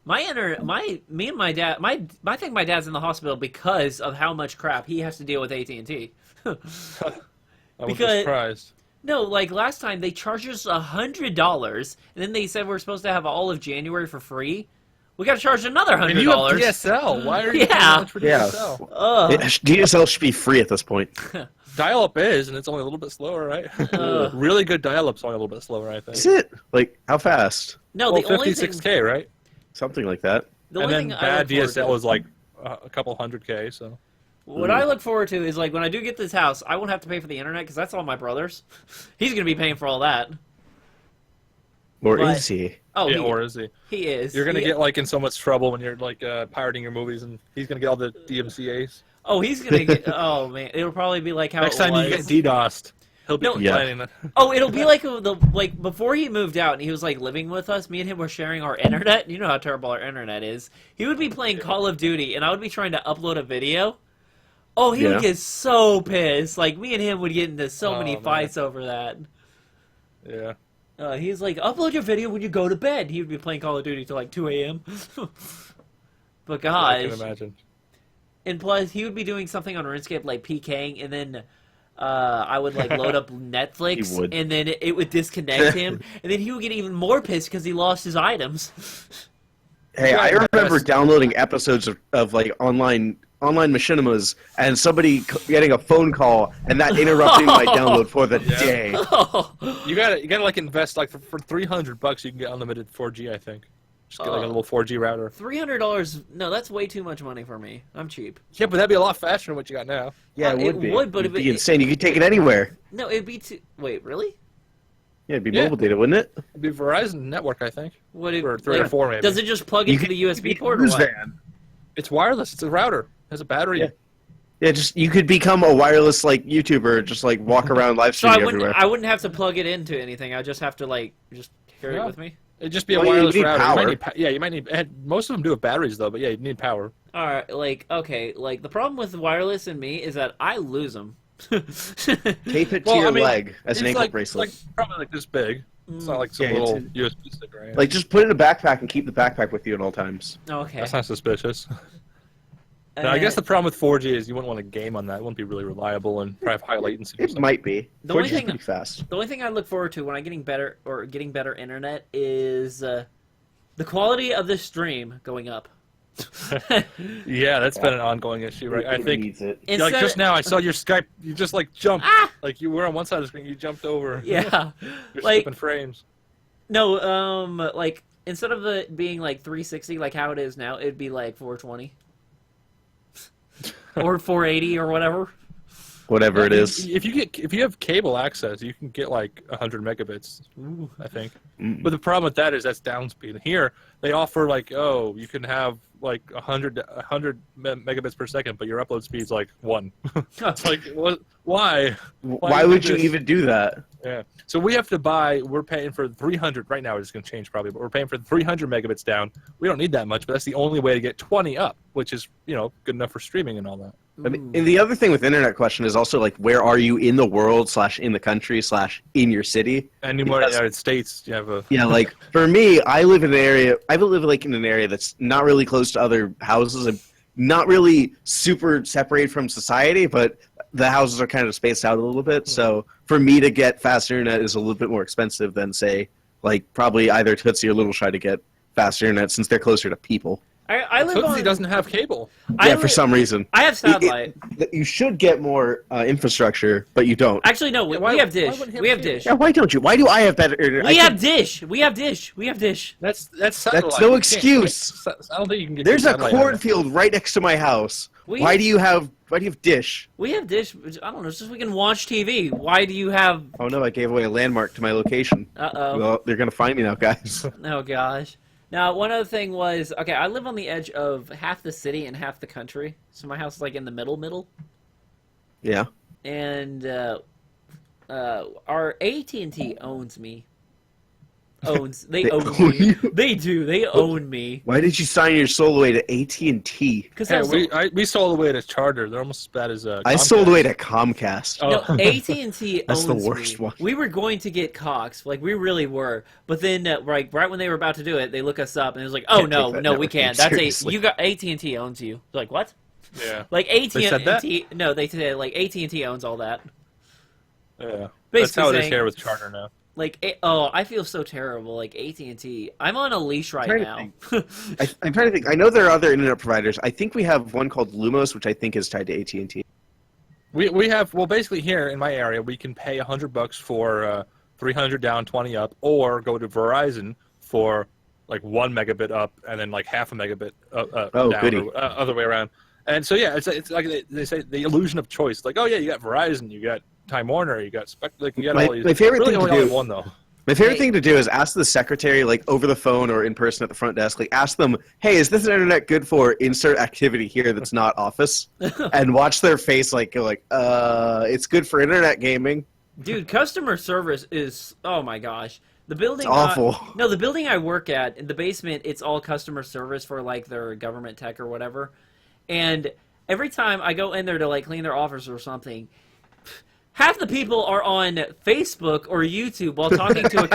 Me and my dad. I think my dad's in the hospital because of how much crap he has to deal with AT&T. I was Because- surprised. No, like last time they charged us $100, and then they said we're supposed to have all of January for free. We got to charge another And you have $100. DSL. Why are you Yeah. paying that much for Yeah. DSL? DSL should be free at this point. Dial-up is, and it's only a little bit slower, right? Really good dial-up's only a little bit slower, I think. Is it? Like, how fast? No, Well, the only thing. 56K, right? Something like that. The And only then thing I bad look forward DSL to- is like a couple 100K, so... What I look forward to is like when I do get this house, I won't have to pay for the internet because that's all my brother's. He's gonna be paying for all that. Or But- is he? Oh, Yeah, or is he? he is. You're gonna He- get like in so much trouble when you're like pirating your movies, and he's gonna get all the DMCA's. Oh, he's gonna get. Oh man, it'll probably be like how Next it time was. you get DDoSed, he'll be No. complaining that. Oh, it'll be like like before he moved out and he was like living with us. Me and him were sharing our internet. You know how terrible our internet is. He would be playing Call of Duty, and I would be trying to upload a video. Oh, he Yeah. would get so pissed. Like me and him would get into so Oh, many man. fights over that. Yeah. He's like, upload your video when you go to bed. He would be playing Call of Duty till like 2 a.m. But I gosh. can imagine. And plus, he would be doing something on RuneScape like PKing, and then I would like load up Netflix, He would. and then it would disconnect him, and then he would get even more pissed because he lost his items. Hey, Yeah, I remember that's- downloading episodes of like online machinimas and somebody getting a phone call and that interrupting my download for the Yeah. day. You gotta like invest like for $300 you can get unlimited 4G, I think. Just get like a little 4G router. $300? No, that's way too much money for me. I'm cheap. Yeah, but that'd be a lot faster than what you got now. Yeah, it would, but It'd if be it, insane. You could take it anywhere. no, it'd be too. Wait, really? Yeah, it'd be Yeah. mobile data, wouldn't it? It'd be Verizon network, I think. What? It, Or 3 or 4 maybe. Does it just plug into the USB port or Who's what? van? It's wireless. It's a router. It has a battery. Yeah. Yeah, just you could become a wireless like YouTuber, just like walk around live So streaming everywhere. I wouldn't have to plug it into anything. I just have to like just carry it with me. It'd just be a Well, you wireless need router. power. You might need. Most of them do have batteries though, but yeah, you need power. All right, like okay, like the problem with wireless and me is that I lose them. Tape it to your leg as an ankle bracelet. Like probably like this big. It's not like some little USB stick, right? Like just put it in a backpack and keep the backpack with you at all times. Okay. That's not suspicious. Now, I guess the problem with 4G is you wouldn't want to game on that. It wouldn't be really reliable and probably have high latency. It might be. The only 4G is thing- pretty fast. The only thing I look forward to when I'm getting better internet is the quality of the stream going up. Yeah, that's been an ongoing issue, right? I think needs it. Instead- like just now I saw your Skype. You just like jumped, Ah! like you were on one side of the screen. You jumped over. Yeah, You're like skipping frames. no, like instead of it being like 360 like how it is now, it'd be like 420 or 480 or whatever. Whatever it is. If you have cable access, you can get like 100 megabits. Ooh. I think. But the problem with that is that's down speed. Here they offer like, oh, you can have like 100 megabits per second, but your upload speed's like 1. It's like, what? Why? Why would you even do that? Yeah. So we have to buy. We're paying for 300 right now. It's going to change probably, but we're paying for 300 megabits down. We don't need that much, but that's the only way to get 20 up, which is good enough for streaming and all that. I mean, and the other thing with internet question is also like, where are you in the world / in the country / in your city? And in the United States, you have a Yeah, like for me, I live in an area. I live like in an area that's not really close to other houses and not really super separated from society, but the houses are kind of spaced out a little bit. So for me to get fast internet is a little bit more expensive than say like probably either Tootsie or Little Shy to get fast internet since they're closer to people. I live Tootsie on. doesn't have cable. Yeah, for some reason. I have satellite. You should get more infrastructure, but you don't. Actually, no. Yeah, we have Dish. wouldn't he have We have cable? Dish. Yeah, why don't you? Why do I have better internet? We have Dish. We have Dish. We have Dish. That's satellite. That's no You can't- excuse. I don't think you can get. There's a satellite on cornfield right next to my house. We- Why do you have Dish? We have Dish. I don't know. It's just we can watch TV. Why do you have? Oh no, I gave away a landmark to my location. Uh-oh. Well, they're gonna find me now, guys. Oh gosh. Now, one other thing was, okay, I live on the edge of half the city and half the country, so my house is like in the middle. Yeah. And our AT&T owns me. They own own me. you? They do. They own me. Why did you sign your soul away to AT&T? Because Hey, we sold away to Charter. They're almost as bad as I sold away to Comcast. Oh. no, AT&T That's owns the worst me. one. We were going to get Cox, like we really were, but then right when they were about to do it, they look us up and it was like, oh Can't no, take that no, we network can't. seriously. You got AT&T owns you. Like what? Yeah. Like said that? AT&T? No, they said like AT&T owns all that. Yeah. That's Basically how it is saying- here with Charter now. Like, I feel so terrible. Like AT&T, I'm on a leash right trying now. to I'm trying to think. I know there are other internet providers. I think we have one called Lumos, which I think is tied to AT&T. We have basically here in my area we can pay $100 for 300 down, 20 up, or go to Verizon for like 1 megabit up and then like half a megabit Oh, down, goody. or other way around. And so yeah, it's like they say the illusion of choice. Like, oh yeah, you got Verizon, you got Time Warner, you got you got all these. My favorite really thing to only do. only one though. My favorite Hey. thing to do is ask the secretary, like over the phone or in person at the front desk, like ask them, "Hey, is this internet good for insert activity here that's not Office?" And watch their face, like go, like, it's good for internet gaming." Dude, customer service is, oh my gosh. The building, It's awful. No, the building I work at, in the basement, it's all customer service for like their government tech or whatever. And every time I go in there to like clean their office or something, half the people are on Facebook or YouTube while talking to a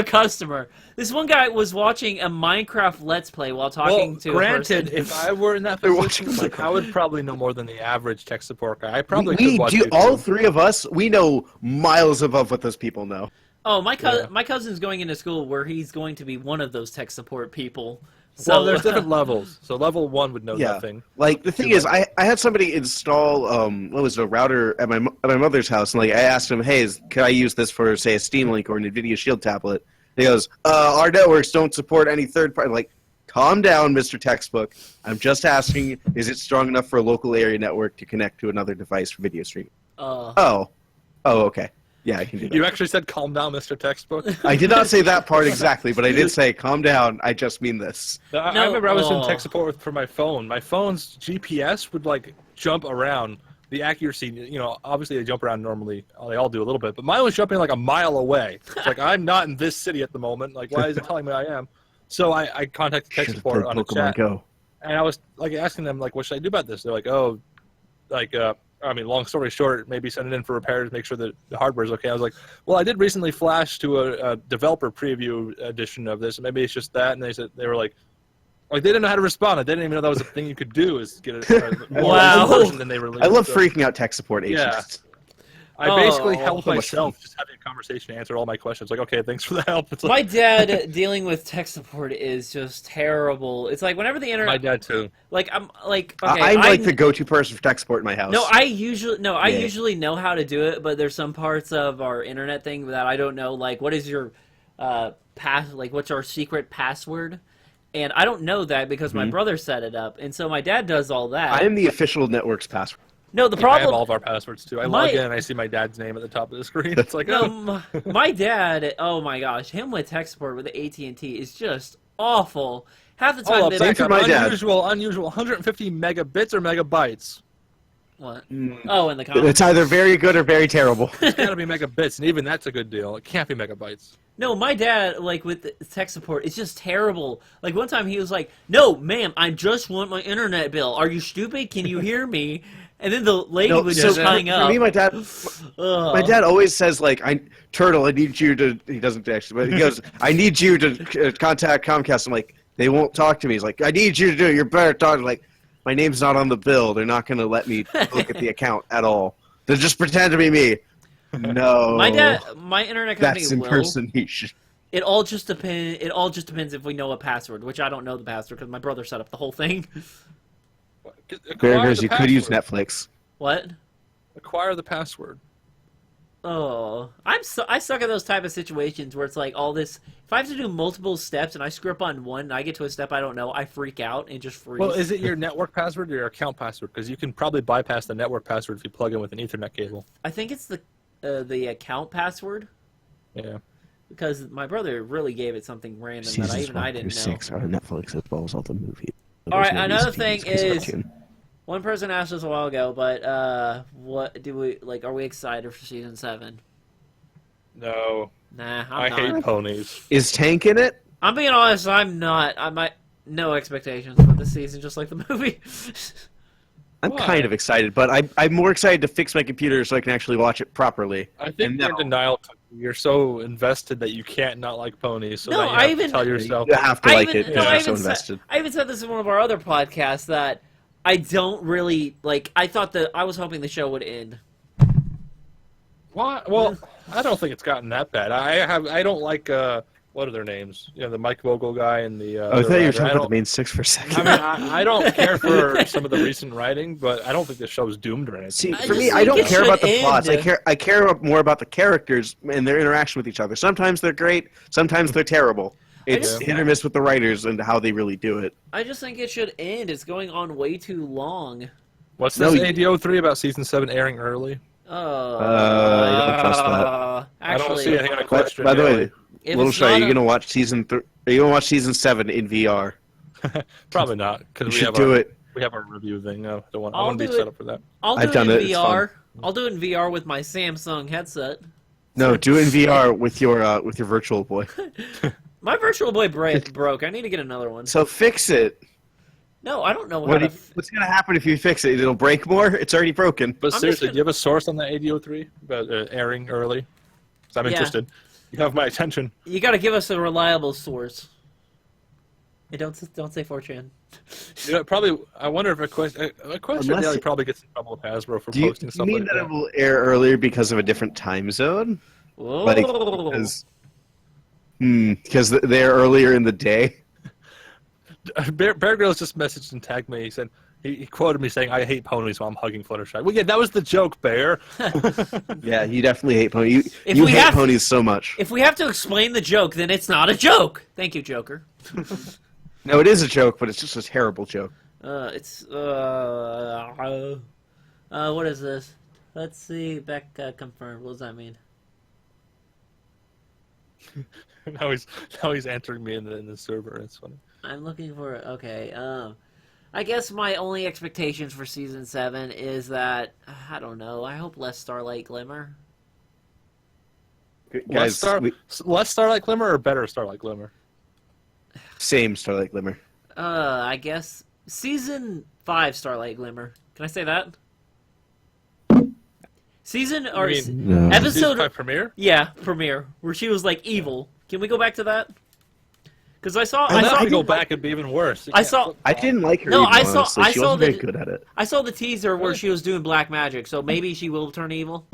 customer. This one guy was watching a Minecraft Let's Play while talking to a granted, person. if I were in that They're position, watching like, I would probably know more than the average tech support guy. I probably We could watch do. YouTube. All three of us, we know miles above what those people know. Oh, my Yeah. cousin's going into school where he's going to be one of those tech support people. So Well, there's different levels. So level 1 would know Yeah. nothing. Like the thing is, I had somebody install what was it, a router at my mother's house, and like I asked him, "Hey, can I use this for say a Steam Link or an NVIDIA Shield tablet?" And he goes, "Our networks don't support any third party." I'm like, calm down, Mr. Textbook. I'm just asking, is it strong enough for a local area network to connect to another device for video streaming? Uh, Oh, okay. Yeah, I can do that. You actually said, "Calm down, Mr. Textbook." I did not say that part exactly, but I did say, calm down, I just mean this. I remember I was in tech support for my phone. My phone's GPS would, like, jump around. The accuracy, you know, obviously they jump around normally. They all do a little bit. But mine was jumping like a mile away. It's like, I'm not in this city at the moment. Like, why is it telling me I am? So I contacted tech support on a chat. Go. And I was, like, asking them, like, what should I do about this? They're like, oh, like, I mean, long story short, maybe send it in for repairs, make sure that the hardware is okay. I was like, well, I did recently flash to a developer preview edition of this. Maybe it's just that. And they were like, they didn't know how to respond. They didn't even know that was a thing you could do, is get a more version than they released. I love freaking out tech support agents. I basically helped myself just having a conversation to answer all my questions. Like, okay, thanks for the help. It's like, my dad dealing with tech support is just terrible. It's like whenever the internet. My dad too. Like I'm like okay, I'm like the go-to person for tech support in my house. No, I usually know how to do it, but there's some parts of our internet thing that I don't know. Like, what is your what's our secret password? And I don't know that because my brother set it up, and so my dad does all that. I am the official network's password. No, the problem. I have all of our passwords too. I log in and I see my dad's name at the top of the screen. It's like, my dad. Oh my gosh, him with tech support with the AT&T is just awful. Half the time, unusual, 150 megabits or megabytes. What? Oh, in the comments. It's either very good or very terrible. It's gotta be megabits, and even that's a good deal. It can't be megabytes. No, my dad, like, with the tech support, it's just terrible. Like, one time he was like, no, ma'am, I just want my internet bill. Are you stupid? Can you hear me? And then the lady would just hang up. For me, my dad always says, like, Turtle, I need you to, he doesn't actually, but he goes, I need you to contact Comcast. I'm like, they won't talk to me. He's like, I need you to do it. You're better talking. Like, my name's not on the bill. They're not going to let me look at the account at all. They'll just pretend to be me. No. My internet company That's impersonation. It all just depends if we know a password, which I don't know the password because my brother set up the whole thing. You could use Netflix. What? Acquire the password. Oh, I suck at those type of situations where it's like all this. If I have to do multiple steps and I screw up on one and I get to a step I don't know, I freak out and just freeze. Well, is it your network password or your account password? Because you can probably bypass the network password if you plug in with an Ethernet cable. I think it's the account password. Yeah. Because my brother really gave it something random that I didn't know. 6 are on Netflix as well as all the movies. All right, another thing is, one person asked us a while ago, but what do we like? Are we excited for season 7? No. Nah, I hate ponies. Is Tank in it? I'm being honest. I'm not. No expectations for this season, just like the movie. I'm kind of excited, but I'm more excited to fix my computer so I can actually watch it properly. I think you're in denial. You're so invested that you can't not like ponies. So no, now you have to tell yourself you have to like it. You're so invested. I even said this in one of our other podcasts that I don't really like. I was hoping the show would end. What? Well, I don't think it's gotten that bad. I don't like what are their names? You know, the Mike Vogel guy and the. I thought you were talking about the main 6 for a second. I mean, I don't care for some of the recent writing, but I don't think the show's doomed or anything. See, for me, I don't care about the plots. I care more about the characters and their interaction with each other. Sometimes they're great, sometimes they're terrible. It's hit or miss with the writers and how they really do it. I just think it should end. It's going on way too long. What's this ADO3 about season 7 airing early? Oh, I don't trust that. Actually, I don't see anything on a question. By the way, little show. Are you gonna watch season 3? Are you gonna watch season 7 in VR? Probably not, because we have our review thing. No, I want to be set up for that. I'll do it in VR. I'll do it in VR with my Samsung headset. No, do it in VR with your Virtual Boy. My Virtual Boy broke. I need to get another one. So fix it. No, I don't know what's gonna happen if you fix it. It'll break more. It's already broken. But seriously, do you have a source on that ADO3 about airing early? Because I'm interested. You have my attention. You got to give us a reliable source. Hey, don't say 4chan. You know, probably. I wonder if a question daily probably gets in trouble with Hasbro for posting stuff like that. Do you mean that it will air earlier because of a different time zone? Whoa. Like, because they're earlier in the day. Bear Grylls just messaged and tagged me. He said he quoted me saying, "I hate ponies, so I'm hugging Fluttershy." Well, yeah, that was the joke, Bear. Yeah, you definitely hate ponies. You hate ponies so much. If we have to explain the joke, then it's not a joke. Thank you, Joker. No, it is a joke, but it's just a terrible joke. What is this? Let's see. Beck confirmed. What does that mean? now he's entering me in the server. It's funny. I'm looking for okay. I guess my only expectations for season 7 is that I don't know. I hope less Starlight Glimmer. Guys, Less Starlight Glimmer or better Starlight Glimmer? same Starlight Glimmer. I guess season 5 Starlight Glimmer. Can I say that? Season or Season episode 5 premiere? Yeah, premiere where she was like evil. Can we go back to that? Because I saw to go back, it'd be even worse. I didn't like her. No, even, I saw- honestly. I She saw wasn't very the- good at it. I saw the teaser where she was doing black magic, so maybe she will turn evil.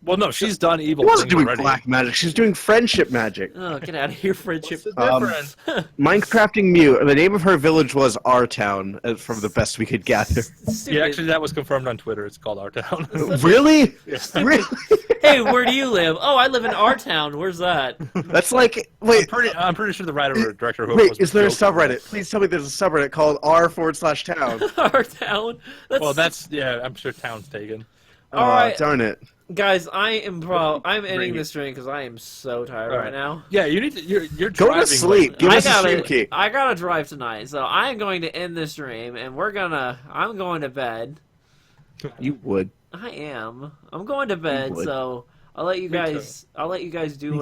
Well, no, she's done evil She wasn't things doing already. black magic. She's doing friendship magic. Oh, get out of here, friendship. What's the difference? Minecrafting Mew. The name of her village was Our Town, from the best we could gather. Stupid. Yeah, actually, that was confirmed on Twitter. It's called Our Town. Really? Really? Hey, where do you live? Oh, I live in our town. Where's that? That's like wait. I'm pretty sure the writer or director who Wait, was is there a joking. subreddit? Please tell me there's a subreddit called r/town. Our town. Well, I'm sure town's taken. All right. Darn it. Guys, I'm ending this stream because I am so tired right now. Yeah, you need to. You're Go driving to sleep. like- Give us a stream key. I gotta drive tonight, so I'm going to end the stream, and I'm going to bed. You would. I am. I'm going to bed, would. so I'll let you Me guys. I'll let you guys do Me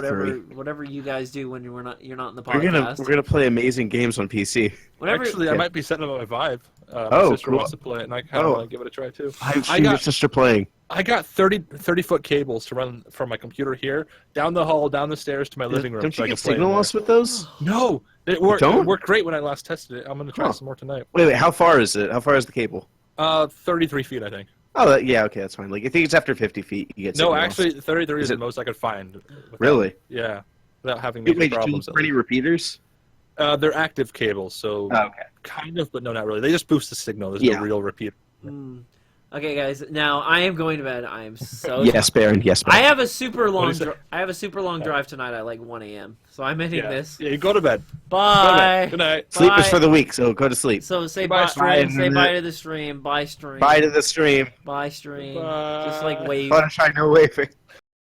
whatever you guys do when you're not in the We're podcast. gonna play amazing games on PC. Whatever. Actually, I might be setting up my Vive. My Oh, sister cool. wants to play it, and I kind of want to give it a try too. I've seen your sister playing. I got 30-foot cables to run from my computer here, down the hall, down the stairs to my living room. Don't so you I get can play in signal there. loss with those? No, it worked. don't? It worked great when I last tested it. I'm gonna try Huh. some more tonight. Wait. How far is it? How far is the cable? 33 feet, I think. Oh, yeah. Okay, that's fine. Like, I think it's after 50 feet. You get No, signal loss. actually, 33 is Is the most I could find. without- Really? Yeah, without having Wait, major did you problems. look for any repeaters? They're active cables, so Oh, okay. kind of, but no, not really. They just boost the signal. There's Yeah. no real repeater. Okay, guys. Now I am going to bed. I am so. Yes, Baron. Yes, I Baron. have a super long. is it? I have a super long drive tonight at like 1 a.m. So I'm ending Yeah. this. Yeah, you go to bed. Bye. Good night. Sleep is Bye. for the weak, so go to sleep. So say Goodbye, bye. stream. Say bye to the stream. Bye stream. Bye to the stream. Bye stream. Bye. Just like wave. Fluttershy, no waving.